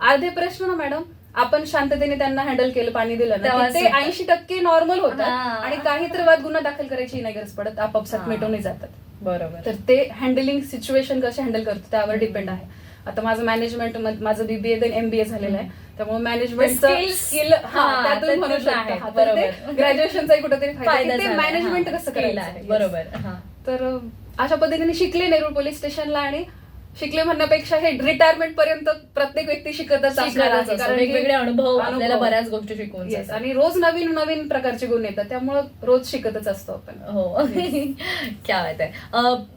अर्धे प्रश्न ना मॅडम आपण शांततेने त्यांना हँडल केलं, पाणी दिलं ना, ते 80% नॉर्मल होतात आणि काही तर वाद गुन्हा दाखल करायची नाही गरज पडत, आपापसात मिटवून जातात.
बरोबर.
तर ते हँडलिंग सिच्युएशन कसे हँडल करतो त्यावर डिपेंड आहे. आता माझं मॅनेजमेंट, माझं बीबीए देन एमबीए झालेलं आहे, त्यामुळे मॅनेजमेंटचं स्किल त्यातून म्हणू शकतो. ग्रॅज्युएशनचाही कुठेतरी फायदा, ते मॅनेजमेंट कसं करायचं.
बरोबर.
तर अशा पद्धतीने शिकले नेरूळ पोलीस स्टेशनला. आणि शिकले म्हणण्यापेक्षा हे रिटायरमेंट पर्यंत प्रत्येक व्यक्ती शिकतच असणार आहे, कारण
वेगवेगळे अनुभव आपल्याला बऱ्याच गोष्टी शिकवून
Yes, आणि रोज नवीन नवीन प्रकारचे गुण येतात, त्यामुळे रोज शिकतच असतो आपण.
हो. क्या बात आहे.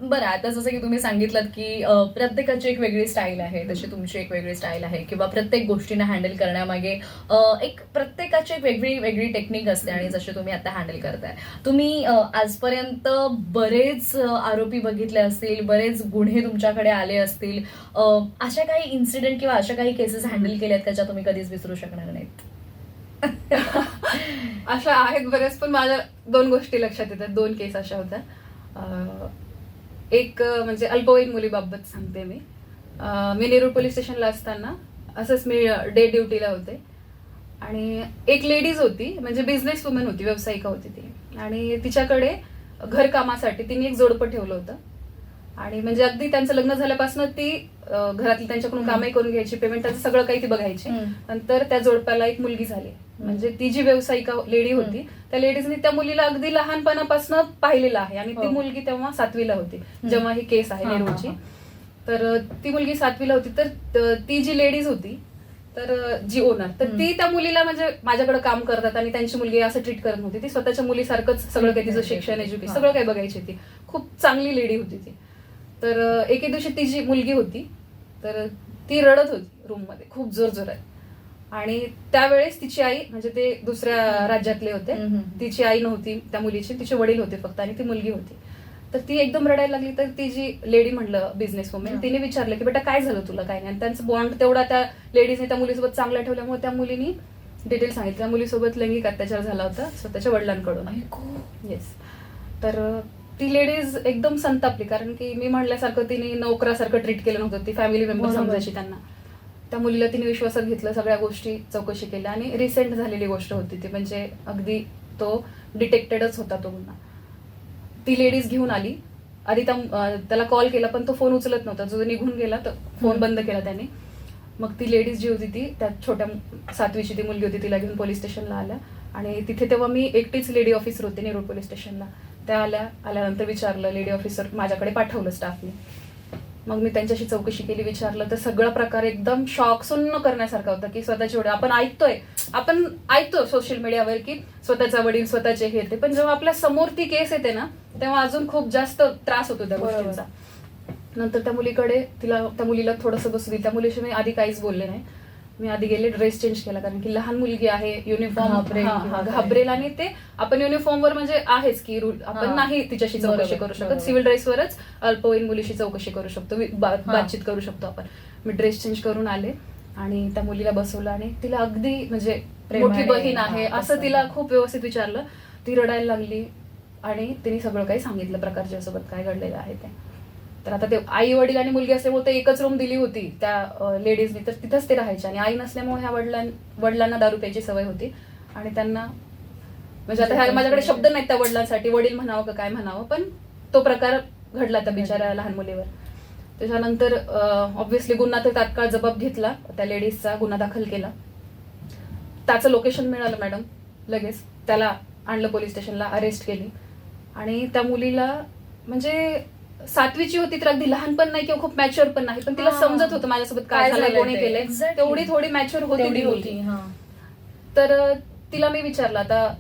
बरं, आता जसं की तुम्ही सांगितलं की प्रत्येकाची एक वेगळी स्टाईल आहे, तशी तुमची एक वेगळी स्टाईल आहे, किंवा प्रत्येक गोष्टींना हँडल करण्यामागे एक प्रत्येकाची एक वेगळी वेगळी टेक्निक असते, आणि जशी तुम्ही आता हँडल करताय. तुम्ही आजपर्यंत बरेच आरोपी बघितले असतील, बरेच गुन्हे तुमच्याकडे आले असतील, अशा काही इन्सिडेंट किंवा अशा काही केसेस हँडल केल्यात त्याच्या तुम्ही कधीच विसरू शकणार नाहीत?
अशा आहेत बऱ्याच, पण माझ्या 2 गोष्टी लक्षात येतात. 2 केस अशा होत्या. एक म्हणजे अल्पवयीन मुलीबाबत सांगते मी. मी नेरूळ पोलीस स्टेशनला असताना असंच मी डे ड्युटीला होते आणि एक लेडीज होती, म्हणजे बिझनेस वुमन होती, व्यावसायिका होती ती, आणि तिच्याकडे घरकामासाठी तिने एक जोडपं ठेवलं होतं. आणि म्हणजे अगदी त्यांचं लग्न झाल्यापासून ती घरातली त्यांच्याकडून कामही करून घ्यायची, पेमेंट त्याचं सगळं काही ती बघायची. नंतर त्या जोडप्याला एक मुलगी झाली, म्हणजे ती जी व्यावसायिका लेडी होती त्या लेडीजने त्या मुलीला अगदी लहानपणापासून पाहिलेलं आहे. आणि ती मुलगी तेव्हा 7वीला होती जेव्हा ही केस आहे नेरूळची. तर ती मुलगी 7वीला होती. तर ती जी लेडीज होती, तर जी ओनर, तर ती त्या मुलीला म्हणजे माझ्याकडे काम करतात आणि त्यांची मुलगी असं ट्रीट करत नव्हती. ती स्वतःच्या मुलीसारखंच सगळं काही, तिचं शिक्षण, एज्युकेशन सगळं काही बघायची. ती खूप चांगली लेडी होती ती. तर एके दिवशी ती जी मुलगी होती तर ती रडत होती रूम मध्ये खूप जोरजोरात. आणि त्यावेळेस तिची आई, म्हणजे ते दुसऱ्या राज्यातले होते, तिची आई नव्हती त्या मुलीची, तिचे वडील होते फक्त आणि ती मुलगी होती. तर ती एकदम रडायला लागली. तर ती जी लेडी म्हणलं बिझनेस वुमन, तिने विचारलं की बेटा काय झालं तुला, काय नाही. आणि त्यांचं बॉन्ड तेवढा त्या लेडीजने त्या मुलीसोबत चांगला ठेवल्यामुळे त्या मुलीनी डिटेल सांगितलं. त्या मुलीसोबत लैंगिक अत्याचार झाला होता स्वतःच्या वडिलांकडून. येस. तर ती लेडीज एकदम संतापली, कारण की मी म्हणल्यासारखं तिने नोकरासारखं ट्रीट केलं नव्हतं. ती फॅमिली मेंबर समजायची त्यांना. त्या मुलीला तिने विश्वासात घेतलं, सगळ्या गोष्टी चौकशी केल्या. आणि रिसेंट झालेली गोष्ट होती ती, म्हणजे अगदी तो डिटेक्टेडच होता तो गुन्हा. ती लेडीज घेऊन आली आधी त्याला कॉल केला पण तो फोन उचलत नव्हता, जो निघून गेला तर फोन बंद केला त्याने. मग ती लेडीज जी होती ती त्या छोट्या 7वीची ती मुलगी होती, तिला घेऊन पोलीस स्टेशनला आल्या. आणि तिथे तेव्हा मी एकटीच लेडी ऑफिसर होते नेरूळ पोलीस स्टेशनला. त्या आल्यानंतर विचारलं, लेडी ऑफिसर माझ्याकडे पाठवलं स्टाफने. मग मी त्यांच्याशी चौकशी केली, विचारलं तर सगळा प्रकार एकदम शॉक सुन्न करण्यासारखा होता की स्वतःचे वडील, आपण ऐकतो सोशल मीडियावर की स्वतःचा वडील स्वतःचे हे ते, पण जेव्हा आपल्या समोर ती केस येते ना तेव्हा अजून खूप जास्त त्रास होतो त्या गोष्टींचा. नंतर त्या मुलीला थोडंसं बसली. त्या मुलीशी मी आधी काहीच बोलले नाही. मी आधी गेले, ड्रेस चेंज केला, कारण की लहान मुलगी आहे, युनिफॉर्म घाबरेल. आणि ते आपण युनिफॉर्मवर म्हणजे आहेच की रूल, आपण नाही तिच्याशी चौकशी करू शकत. सिव्हिल ड्रेसवरच अल्पवयीन मुलीशी चौकशी करू शकतो, बातचीत करू शकतो आपण. मी ड्रेस चेंज करून आले आणि त्या मुलीला बसवलं आणि तिला अगदी म्हणजे मोठी बहीण आहे असं तिला खूप व्यवस्थित विचारलं. ती रडायला लागली आणि तिने सगळं काही सांगितलं, प्रकार ज्यासोबत काय घडलेलं आहे ते. तर आता ते आई वडील आणि मुलगी असल्यामुळे ते एकच रूम दिली होती त्या लेडीजनी, तर तिथंच ते राहायचे. आणि आई नसल्यामुळे ह्या वडिलांना दारू प्यायची सवय होती आणि त्यांना म्हणजे आता ह्या माझ्याकडे शब्द नाहीत त्या वडिलांसाठी, वडील म्हणावं का काय म्हणावं, पण तो प्रकार घडला त्या बिचाऱ्या लहान मुलीवर. त्याच्यानंतर ऑब्व्हियसली गुन्हा तर तात्काळ जबाब घेतला, त्या लेडीजचा गुन्हा दाखल केला. त्याचं लोकेशन मिळालं मॅडम, लगेच त्याला आणलं पोलीस स्टेशनला, अरेस्ट केली. आणि त्या मुलीला म्हणजे 7वीची होती तर अगदी लहान पण नाही किंवा खूप मॅच्युअर पण नाही, पण तिला समजत होतं माझ्यासोबत काय झालं, कोणी केलंय, तेवढी थोडी मॅच्युअर होती ती मुलगी. तर तिला मी विचारलं, आता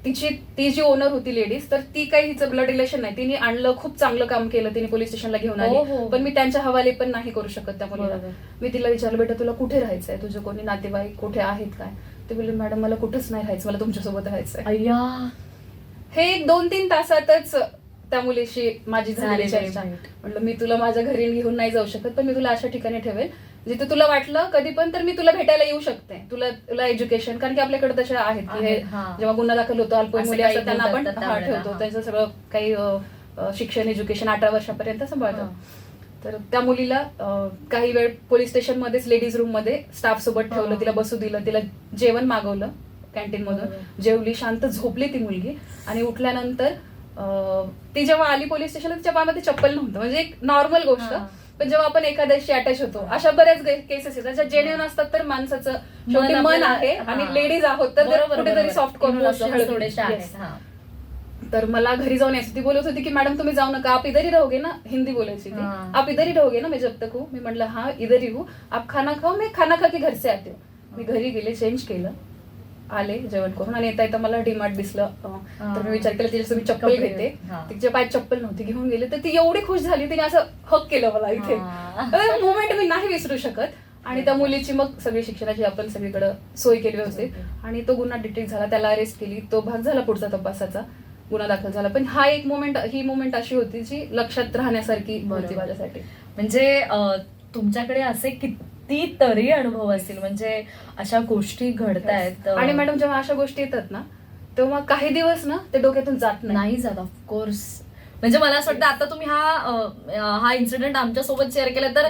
ती जी ओनर होती लेडीज, तर ती काही हिचं ब्लड रिलेशन नाही, तिने आणलं, खूप चांगलं काम केलं, तिने पोलीस स्टेशनला घेऊन आली, पण मी त्यांच्या हवाले पण नाही करू शकत त्या मुलीला. मी तिला विचारलं, बेटा तुला कुठे राहायचंय, तुझे कोणी नातेवाईक कुठे आहेत काय? ते बोलले, मॅडम मला कुठंच नाही राहायचं, मला तुमच्यासोबत राहायचंय. हे 2-3 तासातच त्या मुलीशी माझी झालेली चर्चा. म्हटलं मी तुला माझ्या घरी घेऊन नाही जाऊ शकत, पण मी तुला अशा ठिकाणी ठेवेल जिथे तुला वाटलं कधी पण तर मी तुला भेटायला येऊ शकते, तुला एज्युकेशन, कारण की आपल्याकडे तशा आहेत की हे जेव्हा गुन्हा दाखल होतो अल्पवयीन मुली असतात त्यांना आपण ठेवतो, त्यांचं सगळं काही शिक्षण एज्युकेशन 18 वर्षापर्यंत सांभाळतो. तर त्या मुलीला काही वेळ पोलीस स्टेशन मध्येच लेडीज रूम मध्ये स्टाफ सोबत ठेवलं, तिला बसू दिलं, तिला जेवण मागवलं कॅन्टीन मधून, जेवली, शांत झोपली ती मुलगी. आणि उठल्यानंतर ती जेव्हा आली पोलीस स्टेशनला तिच्या पायामध्ये चप्पल नव्हतं, म्हणजे एक नॉर्मल गोष्ट. पण जेव्हा आपण एखाद्याशी अटॅच होतो अशा बऱ्याच केसेस येतात ज्या जेन्युइन असतात, तर माणसाचं शेवटी मन आहे आणि लेडीज आहोत तर कुठेतरी सॉफ्ट कॉर्नर. तर मला घरी जाऊन यायची, ती बोलत होती की मॅडम तुम्ही जाऊ नका, आप इधर ही रहोगे ना, हिंदी बोलायची ती, आप इधर ही रहोगे ना मैं जब तक हूँ. मी म्हटलं हा इधर ही हूँ, आप खाना खाओ, मैं खाना खा के घर से आते हूँ. मी घरी गेले, चेंज केलं, आले जेवण करून आणि येता मला डीमार्ट दिसलं. तर मी विचार केला तिच्यासोबत चप्पल घेते, तिच्या पायात चप्पल नव्हती, घेऊन गेले. तर ती एवढी खुश झाली, तिने असं हक केलं मला इथे. मुवमेंट मी नाही विसरू शकत. आणि त्या मुलीची मग सगळी शिक्षणाची आपण सगळीकडे सोय केली व्यवस्थित आणि तो गुन्हा डिटेक्ट झाला, त्याला अरेस्ट केली, तो भाग झाला पुढचा तपासाचा, गुन्हा दाखल झाला. पण ही मोमेंट अशी होती जी लक्षात राहण्यासारखी होती माझ्यासाठी.
म्हणजे तुमच्याकडे असे कितीतरी अनुभव असतील, म्हणजे अशा गोष्टी घडतायत.
आणि मॅडम जेव्हा अशा गोष्टी येतात ना तेव्हा काही दिवस ना ते डोक्यातून जात
नाही जात. ऑफकोर्स, म्हणजे मला असं वाटतं आता तुम्ही हा इन्सिडेंट आमच्यासोबत शेअर केला तर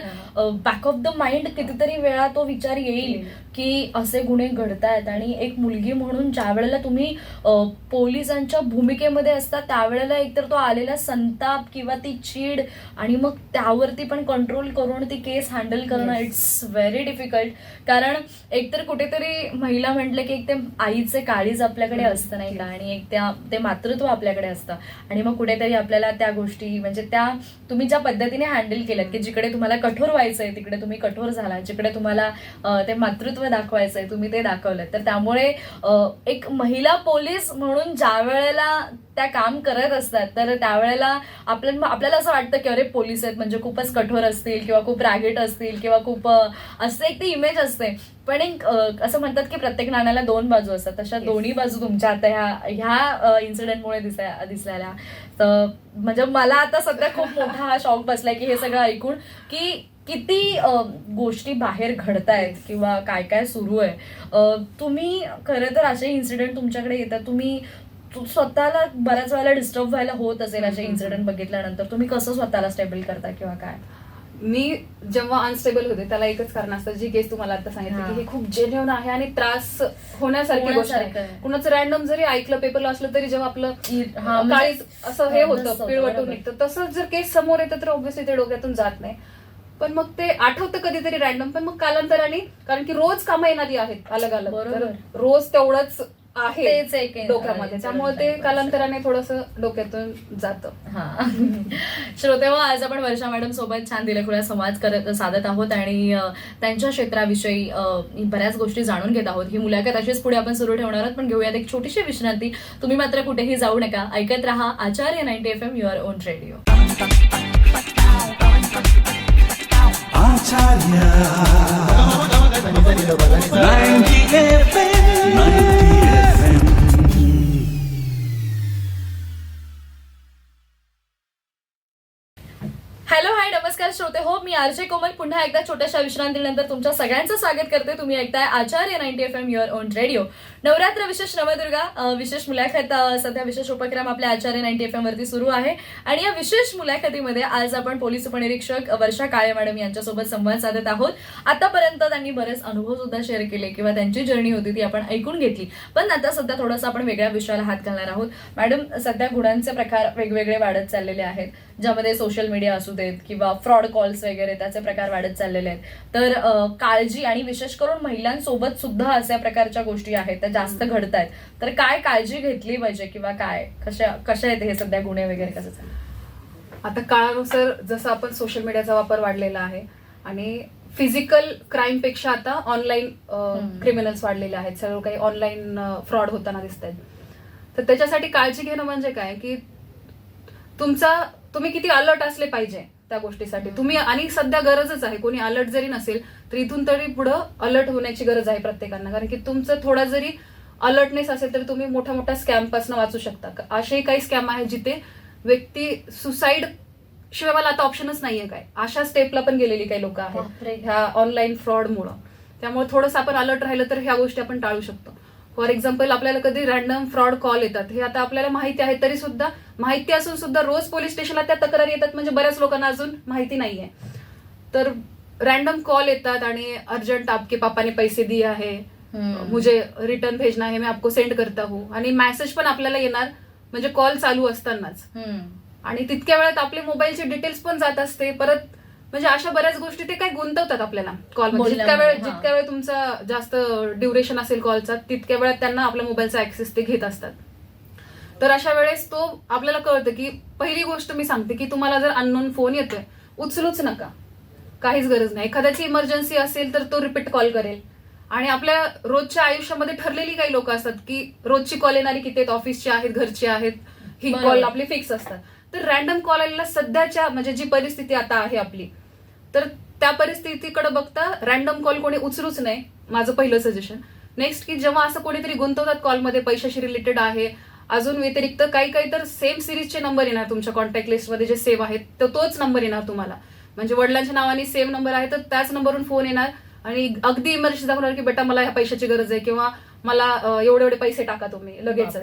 बॅक ऑफ द माइंड कितीतरी वेळा तो विचार येईल की असे गुन्हे घडतायत. आणि एक मुलगी म्हणून ज्या वेळेला तुम्ही पोलिसांच्या भूमिकेमध्ये असता त्यावेळेला एकतर तो आलेला संताप किंवा ती चीड आणि मग त्यावरती पण कंट्रोल करून ती केस हँडल करणं, इट्स व्हेरी डिफिकल्ट. कारण एकतर कुठेतरी महिला म्हटलं की एक ते आईचे काळीज आपल्याकडे असतं नाही का, आणि एक ते मातृत्व आपल्याकडे असतं. आणि मग कुठेतरी आपल्याला त्या गोष्टी म्हणजे त्या तुम्ही ज्या पद्धतीने हँडल केल्यात की जिकडे तुम्हाला कठोर व्हायचंय तिकडे तुम्ही कठोर झाला, जिकडे तुम्हाला ते मातृत्व दाखवायचंय तुम्ही ते दाखवलं. तर त्यामुळे एक महिला पोलीस म्हणून ज्या वेळेला त्या काम करत असतात तर त्यावेळेला आपल्याला असं वाटतं की अरे पोलीस आहेत म्हणजे खूपच कठोर असतील किंवा खूप रॅगेट असतील किंवा खूप असं एक ती इमेज असते. पण एक असं म्हणतात की प्रत्येक नाण्याला 2 बाजू असतात, तशा दोन्ही बाजू तुमच्या आता ह्या इन्सिडेंटमुळे दिसलेल्या. तर म्हणजे मला आता सध्या खूप मोठा हा शॉक बसलाय की हे सगळं ऐकून की किती गोष्टी बाहेर घडतायत किंवा काय काय सुरू आहे. तुम्ही खरं तर असे इन्सिडेंट तुमच्याकडे येतात, तुम्ही स्वतःला बऱ्याच वेळेला डिस्टर्ब व्हायला होत असेल असे इन्सिडेंट बघितल्यानंतर, तुम्ही कसं स्वतःला स्टेबल करता किंवा काय?
मी जेव्हा अनस्टेबल होते त्याला एकच कारण असतं, जी केस तुम्हाला आता सांगितलं की हे खूप जेन्युइन आहे आणि त्रास होण्यासारखी गोष्ट
होण्यासारखं
आहे.
आहे.
कुणाचं रॅन्डम जरी ऐकलं पेपरला असलं तरी जेव्हा आपलं
म्हणजे
काळीच असं हे होतं,
तसं,
पिळवटून
बरोबर.
निघतं, तसंच जर केस समोर येतं तर ऑब्व्हियसली ते डोक्यातून जात नाही. पण मग ते आठवतं कधीतरी रॅन्डम, पण मग कालांतराने, कारण की रोज कामं येणारी आहेत अलग अलग,
बरोबर.
तर रोज तेवढंच आहे
तेच एक
डोक्यामध्ये, त्यामुळे ते कालांतराने थोडंसं डोक्यातून जातं.
हा. श्रोतेहो, आज आपण वर्षा मॅडम सोबत छान दिलखुलास संवाद साधत आहोत आणि त्यांच्या क्षेत्राविषयी बऱ्याच गोष्टी जाणून घेत आहोत. ही मुलाखत अशीच पुढे आपण सुरू ठेवणार आहोत, पण घेऊयात एक छोटीशी विश्रांती. तुम्ही मात्र कुठेही जाऊ नका, ऐकत रहा Acharya 90 FM, your own radio.
Acharya 90 FM 90 FM.
Hello, hi, नमस्कार श्रोते हो, मी आरजे कोमल पुन्हा एकदा छोट्याशा विश्रांतीनंतर तुमच्या सगळ्यांचं स्वागत करते. तुम्ही ऐकताय आचार्य 90 FM, your own radio. Navratra विशेष नवदुर्गा विशेष मुलाखत, सध्या विशेष उपक्रम आपल्या आचार्य 90 FM वरती सुरू आहे आणि या विशेष मुलाखतीमध्ये आज आपण पोलीस उपनिरीक्षक वर्षा काळे मॅडम यांच्यासोबत संवाद साधत आहोत. आतापर्यंत त्यांनी बरेच अनुभव सुद्धा शेअर केले किंवा त्यांची जर्नी होती ती आपण ऐकून घेतली, पण आता सध्या थोडंसं आपण वेगळ्या विषयाला हात घालणार आहोत. मॅडम, सध्या गुन्ह्यांचे प्रकार वेगवेगळे वाढत चाललेले आहेत, ज्यामध्ये सोशल मीडिया असू देत किंवा फ्रॉड कॉल्स वगैरे त्याचे प्रकार वाढत चाललेले आहेत. तर काळजी, आणि विशेष करून महिलांसोबत सुद्धा अशा प्रकारच्या गोष्टी आहेत त्या जास्त घडत आहेत, तर काय काळजी घेतली पाहिजे किंवा काय कशा आहेत हे सध्या गुन्हे वगैरे कसं चाललं?
आता काळानुसार जसं आपण सोशल मीडियाचा वापर वाढलेला आहे आणि फिजिकल क्राईम पेक्षा आता ऑनलाईन क्रिमिनल्स वाढलेले आहेत, सगळं काही ऑनलाईन फ्रॉड होताना दिसत आहेत. तर त्याच्यासाठी काळजी घेणं म्हणजे काय की तुम्ही किती अलर्ट असले पाहिजे त्या गोष्टीसाठी तुम्ही, आणि सध्या गरजच आहे, कोणी अलर्ट जरी नसेल तर इथून तरी पुढं अलर्ट होण्याची गरज आहे प्रत्येकांना, कारण की तुमचं थोडा जरी अलर्टनेस असेल तर तुम्ही मोठ्या मोठ्या स्कॅम पासून वाचू शकता. असे काही स्कॅम आहेत जिथे व्यक्ती सुसाईड शिवाय मला आता ऑप्शनच नाहीये काय, अशा स्टेपला पण गेलेली काही लोक आहेत
बापरे.
ह्या ऑनलाईन फ्रॉडमुळं. त्यामुळे थोडंसं आपण अलर्ट राहिलं तर ह्या गोष्टी आपण टाळू शकतो. फॉर एक्झाम्पल, आपल्याला कधी रॅन्डम फ्रॉड कॉल येतात, हे आता आपल्याला माहिती आहे तरी सुद्धा, माहिती असून सुद्धा रोज पोलीस स्टेशनला त्या तक्रारी येतात, म्हणजे बऱ्याच लोकांना अजून माहिती नाहीये. तर रॅन्डम कॉल येतात आणि अर्जंट आपके पापा ने पैसे दिए आहे, मुझे रिटर्न भेजना है, मैं आपको सेंड करता हूँ, आणि मेसेज पण आपल्याला येणार म्हणजे कॉल चालू असतानाच, आणि तितक्या वेळात आपले मोबाईलचे डिटेल्स पण जात असते परत. म्हणजे अशा बऱ्याच गोष्टी ते काय गुंतवतात आपल्याला कॉलमध्ये. जितक्या वेळ तुमचा जास्त ड्युरेशन असेल कॉलचा, तितक्या वेळात त्यांना आपल्या मोबाईलचा ऍक्सेस ते घेत असतात. तर अशा वेळेस तो आपल्याला कळतं की पहिली गोष्ट मी सांगते की तुम्हाला जर अननोन फोन येतोय, उचलूच नका, काहीच गरज नाही. एखाद्याची इमर्जन्सी असेल तर तो रिपीट कॉल करेल, आणि आपल्या रोजच्या आयुष्यामध्ये ठरलेली काही लोक असतात की रोजची कॉल येणारी किती आहेत, ऑफिसची आहेत, घरची आहेत, ही कॉल आपली फिक्स असतात. तर रॅन्डम कॉल आलेला सध्याच्या म्हणजे जी परिस्थिती आता आहे आपली, तर त्या परिस्थितीकडे बघता रॅन्डम कॉल कोणी उचलूच नाही, माझं पहिलं सजेशन. नेक्स्ट की जेव्हा असं कोणीतरी गुंतवतात कॉलमध्ये, पैशाशी रिलेटेड आहे, अजून व्यतिरिक्त काही तर सेम सिरीजचे नंबर येणार तुमच्या कॉन्टॅक्ट लिस्टमध्ये जे सेव्ह आहेत, तर तोच नंबर येणार तुम्हाला. म्हणजे वडिलांच्या नावाने सेम नंबर आहे तर त्याच नंबरवरून फोन येणार आणि अगदी इमर्जन्सी दाखवणार की बेटा मला ह्या पैशाची गरज आहे, किंवा मला एवढे पैसे टाका तुम्ही लगेच,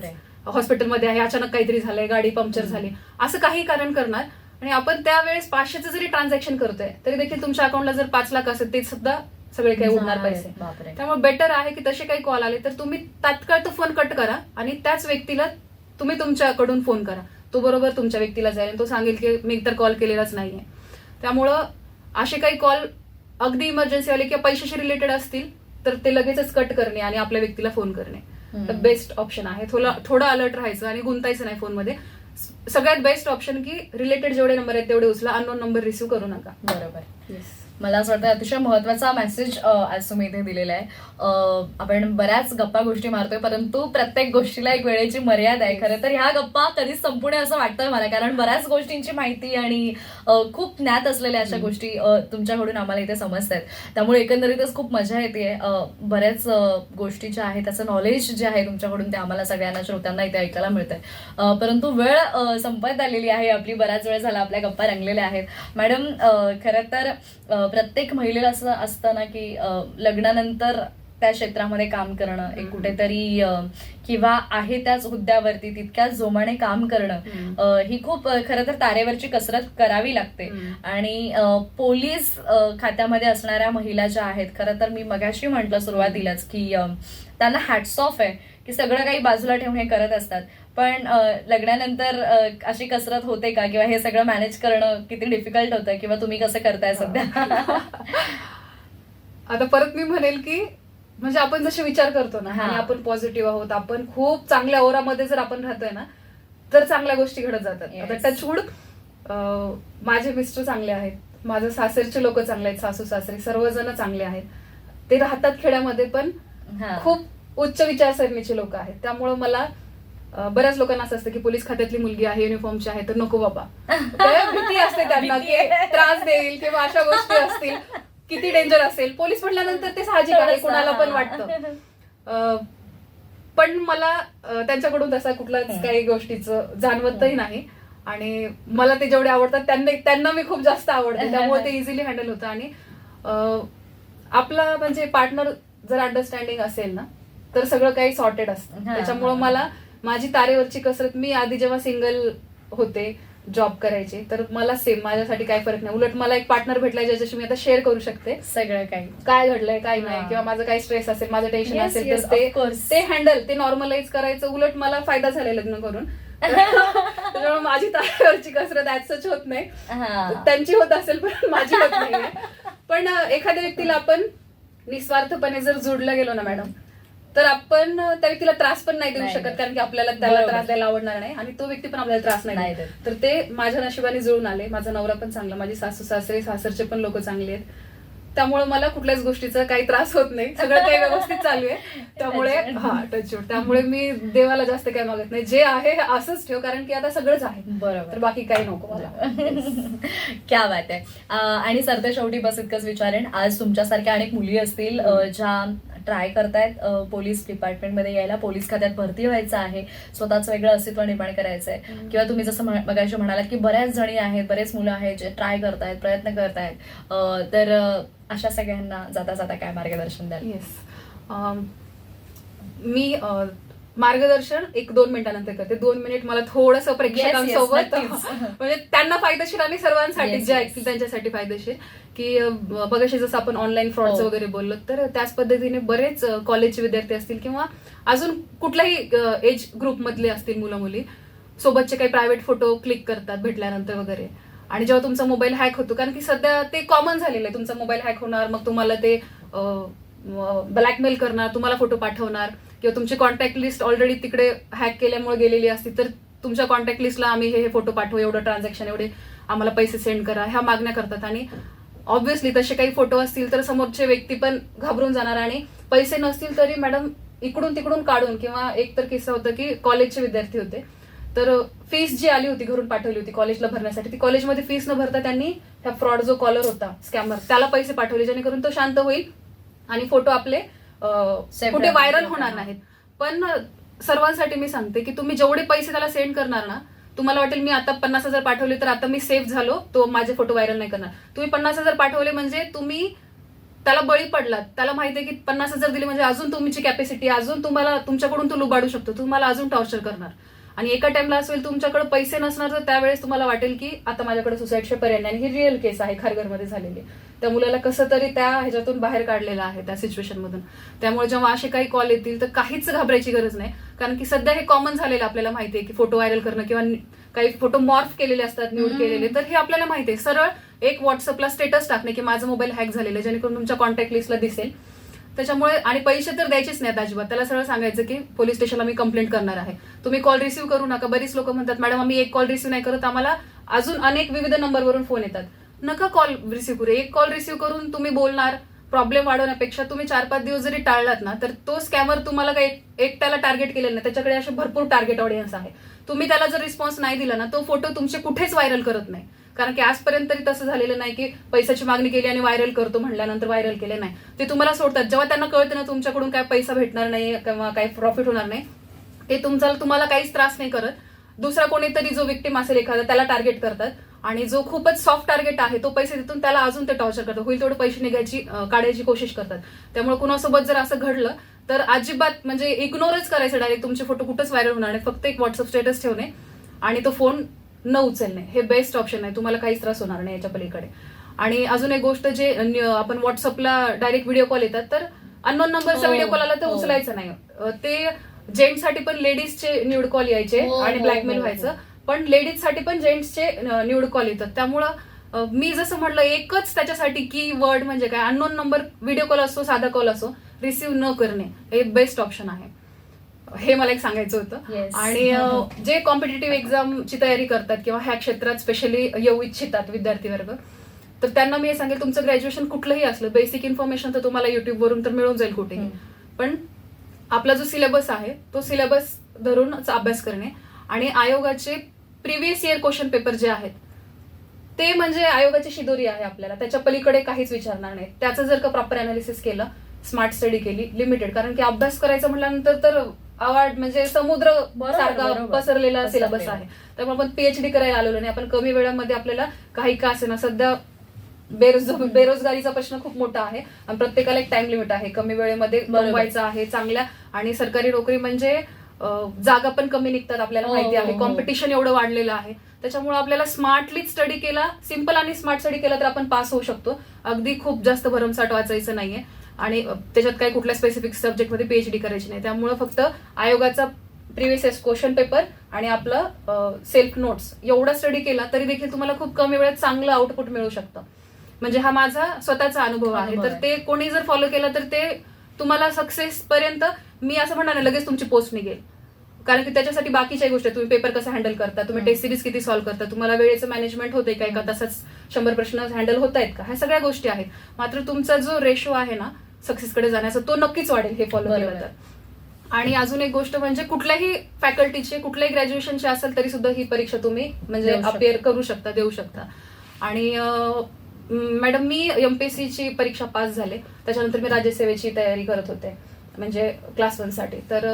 हॉस्पिटलमध्ये आहे, अचानक काहीतरी झालंय, गाडी पंक्चर झाली, असं काही कारण करणार. आणि आपण त्यावेळेस 500चं जरी ट्रान्झॅक्शन करतोय तरी देखील तुमच्या अकाउंटला जर 5 लाख असेल ते सुद्धा सगळे काही उडणार पैसे. त्यामुळे बेटर आहे की तसे काही कॉल आले तर तुम्ही तात्काळ तो फोन कट करा आणि त्याच व्यक्तीला तुम्ही तुमच्याकडून फोन करा, तो बरोबर तुमच्या व्यक्तीला जाईल आणि तो सांगेल की मी तर कॉल केलेलाच नाहीये. त्यामुळं असे काही कॉल अगदी इमर्जन्सी आले किंवा पैशाशी रिलेटेड असतील तर ते लगेचच कट करणे आणि आपल्या व्यक्तीला फोन करणे तर बेस्ट ऑप्शन आहे. थोडं अलर्ट राहायचं आणि गुंतायचं नाही फोनमध्ये. सगळ्यात बेस्ट ऑप्शन की रिलेटेड जेवढे नंबर आहेत तेवढे उचला, अननोन नंबर रिसिव्ह करू नका.
बरोबर. मला असं वाटतं अतिशय महत्वाचा मेसेज आज तुम्ही इथे दिलेला आहे. आपण बऱ्याच गप्पा गोष्टी मारतोय, परंतु प्रत्येक गोष्टीला एक वेळेची मर्यादा आहे. खरं तर ह्या गप्पा कधीच संपू नये असं वाटतंय मला, कारण बऱ्याच गोष्टींची माहिती आणि खूप ज्ञात असलेल्या अशा गोष्टी तुमच्याकडून आम्हाला इथे समजतात. त्यामुळे एकंदरीतच खूप मजा येते. बऱ्याच गोष्टी ज्या आहेत त्याचं नॉलेज जे आहे तुमच्याकडून ते आम्हाला सगळ्यांना श्रोत्यांना इथे ऐकायला मिळतंय. परंतु वेळ संपत आलेली आहे आपली, बराच वेळ झाला, आपल्या गप्पा रंगलेल्या आहेत. मॅडम, खरं तर प्रत्येक महिलेला असं असतं ना की लग्नानंतर त्या क्षेत्रामध्ये काम करणं, एक कुठेतरी किंवा आहे त्याच हुद्द्यावरती तितक्याच जोमाने काम करणं, ही खूप खरं तर तारेवरची कसरत करावी लागते. आणि पोलीस खात्यामध्ये असणाऱ्या महिला ज्या आहेत, खरं तर मी मगाशी म्हटलं सुरुवातीलाच की त्यांना हॅट्स ऑफ आहे की सगळं काही बाजूला ठेवून हे करत असतात. पण लग्नानंतर अशी कसरत होते का, किंवा हे सगळं मॅनेज करणं किती डिफिकल्ट होतं, किंवा तुम्ही कसं करताय सध्या?
आता परत मी म्हणेल की म्हणजे आपण जसे विचार करतो ना, आणि आपण पॉझिटिव्ह आहोत, आपण खूप चांगल्या ओरामध्ये जर आपण राहतोय ना, तर चांगल्या गोष्टी घडत जातात.
Yes.
आता टचवूड माझे मिस्टर चांगले आहेत, माझं सासरचे लोक चांगले आहेत, सासू सासरे सर्वजण चांगले आहेत. ते राहतात खेड्यामध्ये पण खूप उच्च विचारसरणीचे लोक आहेत. त्यामुळं मला बऱ्याच लोकांना असं असतं की पोलीस खात्यातली मुलगी आहे, युनिफॉर्मची आहे, तर नको बाबा. तर भीती असते त्यांना की त्रास देईल किंवा अशा गोष्टी असतील, किती डेंजर असेल. पोलीस म्हटल्यानंतर ते साहजिक आहे, कुणाला पण वाटतं. पण मला त्यांच्याकडून तसा कुठल्याच काही गोष्टीचं जाणवतही नाही. आणि मला ते जेवढे आवडतात त्यांना मी खूप जास्त आवडते, त्यामुळे ते इझिली हँडल होतं. आणि आपला म्हणजे पार्टनर जर अंडरस्टँडिंग असेल ना, तर सगळं काही सॉर्टेड असतं. त्याच्यामुळं मला माझी तारेवरची कसरत, मी आधी जेव्हा सिंगल होते, जॉब करायचे, तर मला सेम माझ्यासाठी काय फरक नाही. उलट मला एक पार्टनर भेटलाय ज्याच्याशी मी आता शेअर करू शकते
सगळं काही,
काय घडलंय काय नाही, किंवा माझं काही स्ट्रेस असेल, माझं टेन्शन
Yes,
असेल,
yes,
तर
of course.
ते हँडल, ते नॉर्मलाइज करायचं. उलट मला फायदा झालाय लग्न करून. त्याच्यामुळे माझी तारेवरची कसरत ऍज सच होत नाही. त्यांची होत असेल पण माझी होत नाही. पण एखाद्या व्यक्तीला आपण निस्वार्थपणे जर जोडलं गेलो ना मॅडम, तर आपण त्या व्यक्तीला त्रास पण नाही देऊ
नाही
शकत,
देत.
कारण की आपल्याला त्याला
बरोबर.
त्रास द्यायला आवडणार नाही आणि तो व्यक्ती पण आपल्याला त्रास नाही
नाही
देत.
देत.
तर ते माझ्या नशिबाने जुळून आले. माझा नवरा पण चांगला, माझी सासू सासरे सासरचे पण लोक चांगले आहेत. त्यामुळे मला कुठल्याच गोष्टीचा काही त्रास होत नाही, सगळं काही व्यवस्थित चालू आहे. त्यामुळे टचवूड, त्यामुळे मी देवाला जास्त काही मागत नाही. जे आहे हे असंच ठेव, कारण की आता सगळंच आहे,
बरोबर,
तर बाकी काही नको मला.
क्या बात आहे. आणि सरते शेवटी बस इतकंच विचारेन, आज तुमच्यासारख्या अनेक मुली असतील ज्या ट्राय करतायत पोलीस डिपार्टमेंटमध्ये यायला, पोलीस खात्यात भरती व्हायचं आहे, स्वतःच वेगळं अस्तित्व निर्माण करायचं आहे, किंवा तुम्ही जसं मगाशी म्हणालात की बऱ्याच जणी आहेत, बरेच मुलं आहेत जे ट्राय करतायत, प्रयत्न करतायत, तर अशा सगळ्यांना जाता जाता काय मार्गदर्शन द्याल?
येस, मी मार्गदर्शन 1-2 मिनिटानंतर करते. 2 मिनिट मला थोडंसं प्रेक्षकांसोबत,
नक्कीच.
म्हणजे त्यांना फायदेशीर आणि सर्वांसाठी
Yes,
जे
yes.
ऐकतील त्यांच्यासाठी फायदेशीर. की बघाशी जसं आपण ऑनलाईन फ्रॉडचं
हो.
वगैरे बोललो, तर त्याच पद्धतीने बरेच कॉलेजचे विद्यार्थी असतील किंवा अजून कुठल्याही एज ग्रुप मधले असतील मुलं मुली, सोबतचे काही प्रायव्हेट फोटो क्लिक करतात भेटल्यानंतर वगैरे. आणि जेव्हा तुमचा मोबाईल हॅक होतो, कारण की सध्या ते कॉमन झालेलं आहे, तुमचा मोबाईल हॅक होणार, मग तुम्हाला ते ब्लॅकमेल करणार, तुम्हाला फोटो पाठवणार, किंवा तुमची कॉन्टॅक्ट लिस्ट ऑलरेडी तिकडे हॅक केल्यामुळे गेलेली असती, तर तुमच्या कॉन्टॅक्ट लिस्टला आम्ही हे फोटो पाठवू, एवढं ट्रान्झॅक्शन, एवढे आम्हाला पैसे सेंड करा, ह्या मागण्या करतात. आणि ऑब्व्हियसली तसे काही फोटो असतील तर समोरचे व्यक्ती पण घाबरून जाणार, आणि पैसे नसतील तरी मॅडम इकडून तिकडून काढून. किंवा एक तर किस्सा होता की कॉलेजचे विद्यार्थी होते, तर फीस जी आली होती घरून पाठवली होती कॉलेजला भरण्यासाठी, ती कॉलेजमध्ये फीस न भरता त्यांनी त्या फ्रॉड जो कॉलर होता, स्कॅमर, त्याला पैसे पाठवले, जेणेकरून तो शांत होईल आणि फोटो आपले कुठे व्हायरल होणार नाहीत. पण सर्वांसाठी मी सांगते की तुम्ही जेवढे पैसे त्याला सेंड करणार ना, तुम्हाला वाटेल मी आता 50,000 पाठवले तर आता मी सेफ झालो, तो माझे फोटो व्हायरल नाही करणार. तुम्ही 50,000 पाठवले म्हणजे तुम्ही त्याला बळी पडलात. त्याला माहिती आहे की 50,000 दिले म्हणजे अजून तुमची कॅपॅसिटी, अजून तुम्हाला तुमच्याकडून तो लुबाडू शकतो, तुम्हाला अजून टॉर्चर करणार. आणि एका टाइमला असेल तुमच्याकडे पैसे नसणार, तर त्यावेळेस तुम्हाला वाटेल की आता माझ्याकडे सुसाईडचे पर्याय नाही. आणि ही रिअल केस आहे खारघरमध्ये झालेली. त्या मुलाला कसं तरी त्या ह्याच्यातून बाहेर काढलेलं आहे, त्या सिच्युएशन मधून. त्यामुळे जेव्हा असे काही कॉल येतील तर काहीच घाबरायची गरज नाही, कारण की सध्या हे कॉमन झालेलं आपल्याला माहिती आहे की फोटो व्हायरल करणं, किंवा काही फोटो मॉर्फ केलेले असतात, न्यूड केलेले, तर हे आपल्याला माहिती आहे. सरळ एक व्हॉट्सअपला स्टेटस टाकणे की माझं मोबाईल हॅक झालेलं आहे, जेणेकरून तुमच्या कॉन्टॅक्ट लिस्टला दिसेल. त्याच्यामुळे, आणि पैसे तर द्यायचेच नाहीत अजिबात. त्याला सरळ सांगायचं की पोलीस स्टेशनला मी कंप्लेंट करणार आहे, तुम्ही कॉल रिसिव्ह करू नका. बरीच लोक म्हणतात मॅडम आम्ही एक कॉल रिसिव्ह नाही करत, आम्हाला अजून अनेक विविध नंबरवरून फोन येतात. नका कॉल रिसिव्ह करू. एक कॉल रिसिव्ह करून तुम्ही बोलणार, प्रॉब्लेम वाढवण्यापेक्षा तुम्ही 4-5 दिवस जरी टाळलात ना, तर तो स्कॅमर तुम्हाला काही एकट्याला टार्गेट केलेलं नाही, त्याच्याकडे असे भरपूर टार्गेट ऑडियन्स आहे. तुम्ही त्याला जर रिस्पॉन्स नाही दिला ना, तो फोटो तुमचे कुठेच व्हायरल करत नाही. कारण की आजपर्यंत तरी तसं झालेलं नाही की पैशाची मागणी केली आणि व्हायरल करतो म्हणल्यानंतर व्हायरल केले नाही. ते तुम्हाला सोडतात. जेव्हा त्यांना कळतं ना तुमच्याकडून काय पैसा भेटणार नाही किंवा काही प्रॉफिट होणार नाही, ते तुम्हाला काहीच त्रास नाही करत. दुसरा कोणीतरी जो विक्टिम असेल एखादा, त्याला टार्गेट करतात आणि जो खूपच सॉफ्ट टार्गेट आहे तो पैसे देतून त्याला अजून ते टॉर्चर करतात, होईल तेवढे पैसे काढायची कोशिश करतात. त्यामुळे कुणासोबत जर असं घडलं तर अजिबात म्हणजे इग्नोरच करायचं, डायरेक्ट तुमचे फोटो कुठंच व्हायरल होणार नाही, फक्त एक व्हॉट्सअप स्टेटस ठेवणे आणि तो फोन न उचलणे हे बेस्ट ऑप्शन आहे. तुम्हाला काहीच त्रास होणार नाही याच्या पलीकडे. आणि अजून एक गोष्ट, जे आपण व्हॉट्सअपला डायरेक्ट व्हिडिओ कॉल येतात, तर अननोन नंबरचा व्हिडिओ कॉल आला तर उचलायचं नाही. ते जेंट्ससाठी पण लेडीजचे न्यूड कॉल यायचे आणि ब्लॅकमेल व्हायचं, पण लेडीजसाठी पण जेंट्सचे न्यूड कॉल येतात. त्यामुळं मी जसं म्हटलं, एकच त्याच्यासाठी की वर्ड म्हणजे काय, अननोन नंबर व्हिडिओ कॉल असो साधा कॉल असो रिसिव्ह न करणे हे बेस्ट ऑप्शन आहे. हे मला एक सांगायचं होतं.
Yes.
आणि जे कॉम्पिटेटिव्ह एक्झामची तयारी करतात किंवा ह्या क्षेत्रात स्पेशली येऊ इच्छितात विद्यार्थी वर्ग, तर त्यांना मी हे सांगेल, तुमचं ग्रॅज्युएशन कुठलंही असलं, बेसिक इन्फॉर्मेशन तर तुम्हाला युट्यूबवरून तर मिळून जाईल कुठेही, पण आपला जो सिलेबस आहे तो सिलेबस धरूनच अभ्यास करणे. आणि आयोगाचे प्रिव्हियस इयर क्वेश्चन पेपर जे आहेत ते म्हणजे आयोगाची शिदोरी आहे आपल्याला, त्याच्या पलीकडे काहीच विचारणार नाही. त्याचं जर का प्रॉपर अनालिसिस केलं, स्मार्ट स्टडी केली, लिमिटेड, कारण की अभ्यास करायचं म्हटल्यानंतर तर आवाज म्हणजे समुद्र सारखा पसरलेला सिलेबस आहे. त्यामुळे आपण पीएचडी करायला आलेलो नाही, आपण कमी वेळामध्ये आपल्याला काही का असेना. सध्या बेरोजगारीचा प्रश्न खूप मोठा आहे आणि प्रत्येकाला एक टाइम लिमिट आहे, कमी वेळेमध्ये कमवायचं आहे चांगल्या. आणि सरकारी नोकरी म्हणजे जागा पण कमी निघतात, आपल्याला माहिती आहे, कॉम्पिटिशन एवढं वाढलेलं आहे. त्याच्यामुळे आपल्याला स्मार्टली स्टडी केला, सिम्पल आणि स्मार्ट स्टडी केला तर आपण पास होऊ शकतो. अगदी खूप जास्त भरमसाठ वाचायचं नाहीये आणि त्याच्यात काही कुठल्या स्पेसिफिक सब्जेक्टमध्ये पीएचडी करायची नाही. त्यामुळे फक्त आयोगाचा प्रिव्हियस क्वेश्चन पेपर आणि आपलं सेल्फ नोट्स एवढा स्टडी केला तरी देखील तुम्हाला खूप कमी वेळात चांगलं आउटपुट मिळू शकतं. म्हणजे हा माझा स्वतःचा अनुभव आहे. तर ते कोणी जर फॉलो केलं तर ते तुम्हाला सक्सेस पर्यंत, मी असं म्हणणार नाही लगेच तुमची पोस्ट निघेल, कारण की त्याच्यासाठी बाकीच्या गोष्टी, तुम्ही पेपर कसा हँडल करता, तुम्ही टेस्ट सिरीज किती सॉल्व्ह करता, तुम्हाला वेळेचं मॅनेजमेंट होते का, एका तासात 100 प्रश्न हँडल होत आहेत का, ह्या सगळ्या गोष्टी आहेत. मात्र तुमचा जो रेशो आहे ना सक्सेसकडे जाण्याचा तो नक्कीच वाढेल हे फॉलो केलं तर. आणि अजून एक गोष्ट म्हणजे कुठल्याही फॅकल्टीचे, कुठल्याही ग्रॅज्युएशनचे असेल तरी सुद्धा ही परीक्षा तुम्ही म्हणजे अपिअर करू शकता, देऊ शकता. आणि मॅडम, मी एमपीएससीची परीक्षा पास झाले, त्याच्यानंतर मी राज्यसेवेची तयारी करत होते म्हणजे क्लास 1 साठी. तर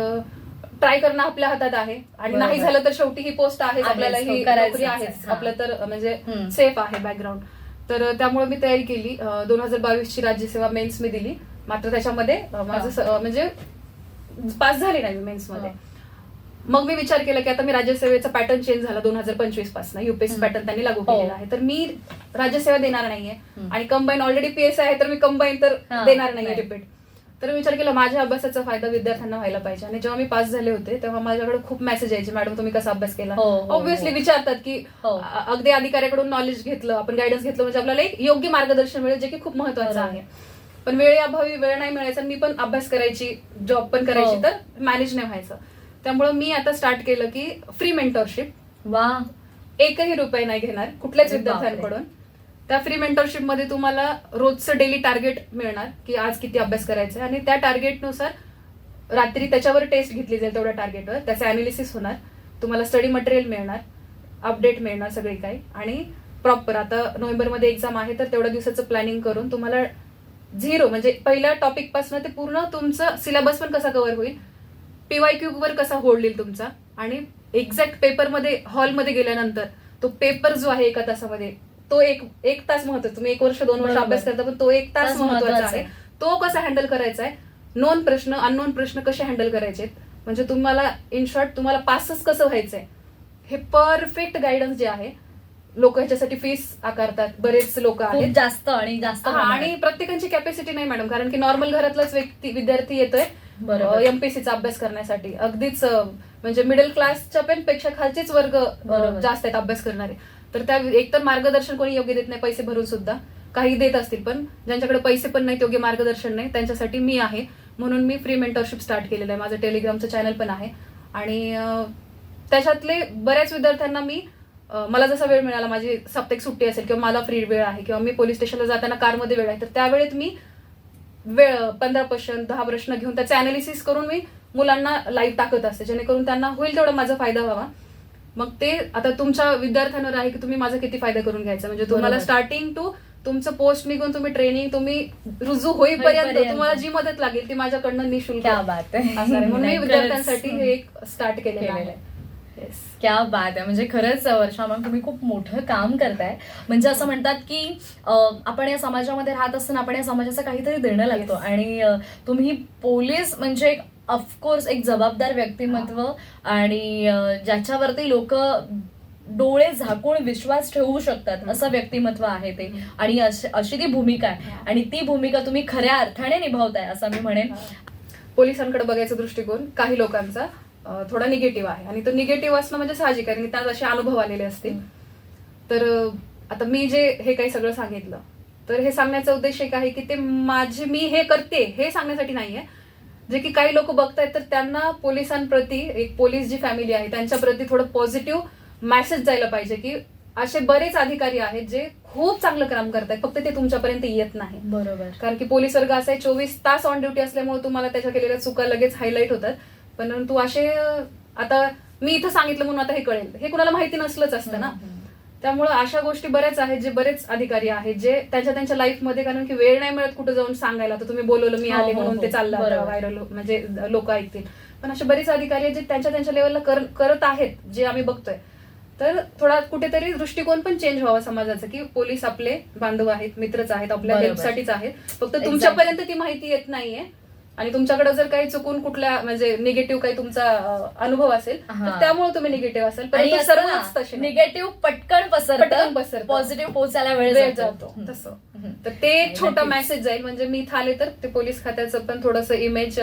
ट्राय करणं आपल्या हातात आहे आणि नाही झालं तर शेवटी ही पोस्ट आहे, आपल्याला ही नोकरी आहे, आपलं तर म्हणजे सेफ आहे बॅकग्राऊंड. तर त्यामुळे मी तयारी केली. 2022ची राज्यसेवा मेन्स मी दिली, मात्र त्याच्यामध्ये माझं म्हणजे पास झाले नाही मेन्स मध्ये. मग मी विचार केला की आता मी राज्यसेवेचा पॅटर्न चेंज झाला 2025 पासून, युपीएससी पॅटर्न त्यांनी लागू केलेला आहे, तर मी राज्यसेवा देणार नाहीये. आणि कंबाईन ऑलरेडी पीएसआय आहे तर मी कंबाईन तर देणार नाहीये रिपीट. तर विचार केला माझ्या अभ्यासाचा फायदा विद्यार्थ्यांना व्हायला पाहिजे. आणि जेव्हा मी पास झाले होते तेव्हा माझ्याकडे खूप मेसेज यायचे, मॅडम तुम्ही कसा अभ्यास केला. ऑब्व्हियसली विचारतात की अगदी अधिकाऱ्याकडून नॉलेज घेतलं, आपण गायडन्स घेतलं म्हणजे आपल्याला एक योग्य मार्गदर्शन मिळेल, जे की खूप महत्वाचं आहे. पण वेळेअभावी वेळ नाही मिळायचा, मी पण अभ्यास करायची, जॉब पण करायची, तर मॅनेज नाही व्हायचं. त्यामुळे मी आता स्टार्ट केलं की फ्री मेंटरशिप.
वा,
1ही रुपये नाही घेणार कुठल्याच विद्यार्थ्यांकडून. त्या फ्री मेंटरशिप मध्ये तुम्हाला रोजचं डेली टार्गेट मिळणार की आज किती अभ्यास करायचा आहे, आणि त्या टार्गेटनुसार रात्री त्याच्यावर टेस्ट घेतली जाईल, तेवढ्या टार्गेटवर त्याचं अनालिसिस होणार, तुम्हाला स्टडी मटेरियल मिळणार, अपडेट मिळणार सगळे काही. आणि प्रॉपर आता नोव्हेंबरमध्ये एक्झाम आहे तर तेवढ्या दिवसाचं प्लॅनिंग करून तुम्हाला 0 म्हणजे पहिल्या टॉपिक पासून ते पूर्ण तुमचं सिलेबस पण कसा कव्हर होईल, पीवायक्यू वर कसा होल्ड येईल तुमचा, आणि एक्झॅक्ट पेपरमध्ये हॉलमध्ये गेल्यानंतर तो पेपर जो आहे 1 तासामध्ये, तो एक तास महत्वाचा. तुम्ही 1 वर्ष 2 वर्ष अभ्यास करता पण तो 1 तास महत्वाचा आहे. तो कसा हँडल करायचा आहे, नोन प्रश्न अननोन प्रश्न कसे हँडल करायचे, म्हणजे तुम्हाला इन शॉर्ट तुम्हाला पासच कसं व्हायचंय, हे परफेक्ट गायडन्स जे आहे. लोक ह्याच्यासाठी फीस आकारतात, बरेच लोक आहेत
जास्त आणि जास्त,
आणि प्रत्येकाची कॅपॅसिटी नाही मॅडम, कारण की नॉर्मल घरातलाच विद्यार्थी येतोय एमपीएससीचा अभ्यास करण्यासाठी. अगदीच म्हणजे मिडल क्लासच्या पेक्षा खालचेच वर्ग जास्त आहेत अभ्यास करणारे. तर त्या एकतर मार्गदर्शन कोणी योग्य देत नाही, पैसे भरून सुद्धा काही देत असतील, पण ज्यांच्याकडे पैसे पण नाही, योग्य मार्गदर्शन नाही, त्यांच्यासाठी मी आहे. म्हणून मी फ्री मेंटरशिप स्टार्ट केलेलं आहे. माझं टेलिग्रामचं चॅनल पण आहे आणि त्याच्यातले बऱ्याच विद्यार्थ्यांना मी मला जसा वेळ मिळाला, माझी साप्ताहिक सुट्टी असेल किंवा मला फ्री वेळ आहे किंवा मी पोलीस स्टेशनला जाताना कारमध्ये वेळ आहे, तर त्यावेळेत मी 15 प्रश्न 10 प्रश्न घेऊन त्याचे अनालिसिस करून मी मुलांना लाईव्ह टाकत असते, जेणेकरून त्यांना होईल तेवढा माझा फायदा व्हावा. मग ते आता तुमच्या विद्यार्थ्यांवर आहे की तुम्ही माझा किती फायदा करून घ्यायचा. म्हणजे तुम्हाला स्टार्टिंग टू तुमचं पोस्ट निघून तुम्ही ट्रेनिंग तुम्ही रुजू होईपर्यंत तुम्हाला जी मदत लागेल ती माझ्याकडनं निःशुल्क. म्हणून मी विद्यार्थ्यांसाठी हे एक स्टार्ट केलेलं आहे. येस.
क्या बात आहे. म्हणजे खरंच वर्षा मॅम तुम्ही खूप मोठं काम करताय. म्हणजे असं म्हणतात की आपण या समाजामध्ये राहत असताना आपण या समाजाचं काहीतरी देणं लागतो
Yes.
आणि तुम्ही पोलीस म्हणजे ऑफकोर्स एक जबाबदार व्यक्तिमत्व आणि ज्याच्यावरती लोक डोळे झाकून विश्वास ठेवू शकतात असं व्यक्तिमत्व आहे ते. आणि अशी ती भूमिका आहे आणि ती भूमिका तुम्ही खऱ्या अर्थाने निभावताय असं मी म्हणेन.
पोलिसांकडे बघायचा दृष्टिकोन काही लोकांचा थोडा निगेटिव्ह आहे आणि तो निगेटिव्ह असणं म्हणजे साहजिक आहे, कारण की त्यांना असे अनुभव आलेले असतील. तर आता मी जे हे काही सगळं सांगितलं, तर हे सांगण्याचा उद्देश एक आहे की ते मी हे करते हे सांगण्यासाठी नाहीये. जे की काही लोक बघतायत तर त्यांना पोलिसांप्रती, एक पोलीस जी फॅमिली आहे त्यांच्याप्रती थोडं पॉझिटिव्ह मेसेज जायला पाहिजे की असे बरेच अधिकारी आहेत जे खूप चांगलं काम करतायत, फक्त ते तुमच्यापर्यंत येत नाही.
बरोबर.
कारण की पोलीस वर्ग असा आहे 24 तास ऑन ड्युटी असल्यामुळे तुम्हाला त्याच्या केलेल्या चुका लगेच हायलाईट होतात. पण तू असे आता मी इथं सांगितलं म्हणून आता हे कळेल, हे कुणाला माहिती नसलंच असतं ना. त्यामुळे अशा गोष्टी बऱ्याच आहेत, जे बरेच अधिकारी आहेत जे त्यांच्या लाईफमध्ये, कारण की वेळ नाही मिळत कुठे जाऊन सांगायला, तर तुम्ही बोलवलं मी आले म्हणून ते चाललं
बरोबर.
व्हायरल, म्हणजे लोक ऐकतील. पण असे बरेच अधिकारी आहेत जे त्यांच्या लेवलला करत आहेत, जे आम्ही बघतोय. तर थोडा कुठेतरी दृष्टिकोन पण चेंज व्हावा समाजाचा, की पोलीस आपले बांधव आहेत, मित्रच आहेत, आपल्या
बरोबर.
हेल्पसाठीच आहेत. फक्त तुमच्यापर्यंत ती माहिती येत नाहीये आणि तुमच्याकडे जर काही चुकून कुठल्या म्हणजे निगेटिव्ह काही तुमचा अनुभव असेल तर त्यामुळे तुम्ही निगेटिव्ह असेल.
आणि
परंतु सर्वच तसे नाही.
निगेटिव्ह पटकन
पटकन
पसरतं, पॉझिटिव्ह पोहोचायला वेळ
वेळ
जातो.
जातो तसं. तर ते एक छोटा
नक्कीच.
मेसेज जाईल, म्हणजे मी इथं आले तर ते पोलीस खात्याचं पण थोडंसं इमेज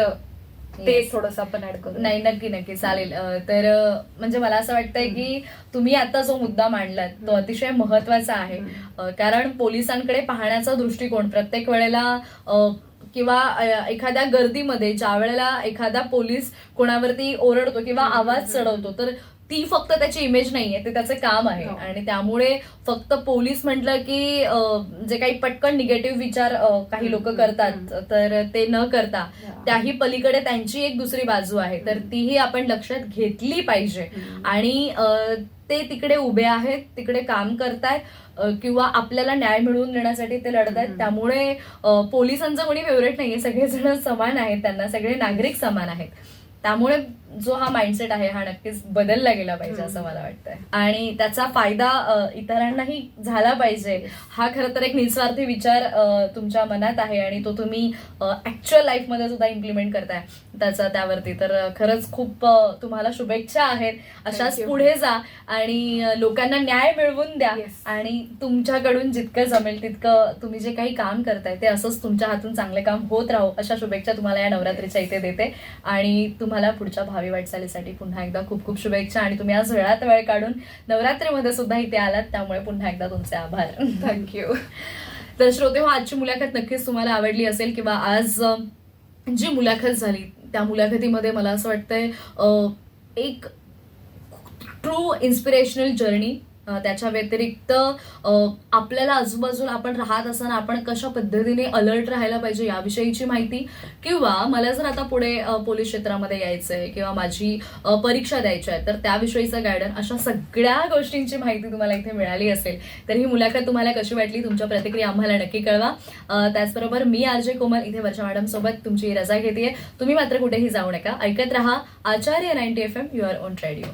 ते
Yes.
थोडंसं आपण ऍड करू.
नाही, नक्की चालेल. तर म्हणजे मला असं वाटतंय की तुम्ही आता जो मुद्दा मांडलात तो अतिशय महत्वाचा आहे. कारण पोलिसांकडे पाहण्याचा दृष्टिकोन प्रत्येक वेळेला किंवा एखाद्या गर्दीमध्ये ज्या वेळेला एखादा पोलीस कोणावरती ओरडतो किंवा आवाज चढवतो तर ती फक्त त्याची इमेज नाहीये, ते त्याचं काम आहे. आणि त्यामुळे फक्त पोलीस म्हटलं की जे काही पटकन निगेटिव्ह विचार काही लोक करतात, तर ते न करता त्याही पलीकडे त्यांची एक दुसरी बाजू आहे, तर तीही आपण लक्षात घेतली पाहिजे. आणि ते तिकडे उभे आहेत, तिकडे काम करतायत किंवा आपल्याला न्याय मिळवून देण्यासाठी ते लढत आहेत. त्यामुळे पोलिसांचं कोणी फेवरेट नाहीये, सगळेजण समान आहेत, त्यांना सगळे नागरिक समान आहेत. त्यामुळे जो हा माइंडसेट आहे हा नक्कीच बदलला गेला पाहिजे असं मला वाटतंय. आणि त्याचा फायदा इतरांनाही झाला पाहिजे, हा खरं तर एक निस्वार्थी विचार तुमच्या मनात आहे आणि तो तुम्ही ऍक्च्युअल लाईफमध्ये सुद्धा इम्प्लिमेंट करताय त्यावरती. तर खरंच खूप तुम्हाला शुभेच्छा आहेत. अशाच पुढे जा आणि लोकांना न्याय मिळवून द्या.
Yes.
आणि तुमच्याकडून जितकं जमेल तितकं तुम्ही जे काही काम करताय ते असंच तुमच्या हातून चांगले काम होत राहो, अशा शुभेच्छा तुम्हाला या नवरात्रीच्या इथे देते. आणि तुम्हाला पुढच्या भावी वाटचालीसाठी पुन्हा एकदा खूप खूप शुभेच्छा. आणि तुम्ही आज वेळात वेळ काढून नवरात्रीमध्ये सुद्धा इथे आलात, त्यामुळे पुन्हा एकदा तुमचे आभार.
थँक्यू.
तर श्रोते हो, आजची मुलाखत नक्कीच तुम्हाला आवडली असेल किंवा आज जी मुलाखत झाली त्या मुलाखतीमध्ये मला असं वाटतंय एक ट्रू इन्स्पिरेशनल जर्नी, त्याच्या व्यतिरिक्त आपल्याला आजूबाजूला आपण राहत असताना आपण कशा पद्धतीने अलर्ट राहायला पाहिजे याविषयीची माहिती, किंवा मला जर आता पुढे पोलीस क्षेत्रामध्ये यायचंय किंवा माझी परीक्षा द्यायची आहे तर त्याविषयीचं गायडन्स, अशा सगळ्या गोष्टींची माहिती तुम्हाला इथे मिळाली असेल. तर ही मुलाखत तुम्हाला कशी वाटली, तुमच्या प्रतिक्रिया आम्हाला नक्की कळवा. त्याचबरोबर मी आरजे कोमल इथे वर्षा मॅडम सोबत तुमची रजा घेतेय. तुम्ही मात्र कुठेही जाऊ नका, ऐकत रहा Acharya 90 FM, your own radio.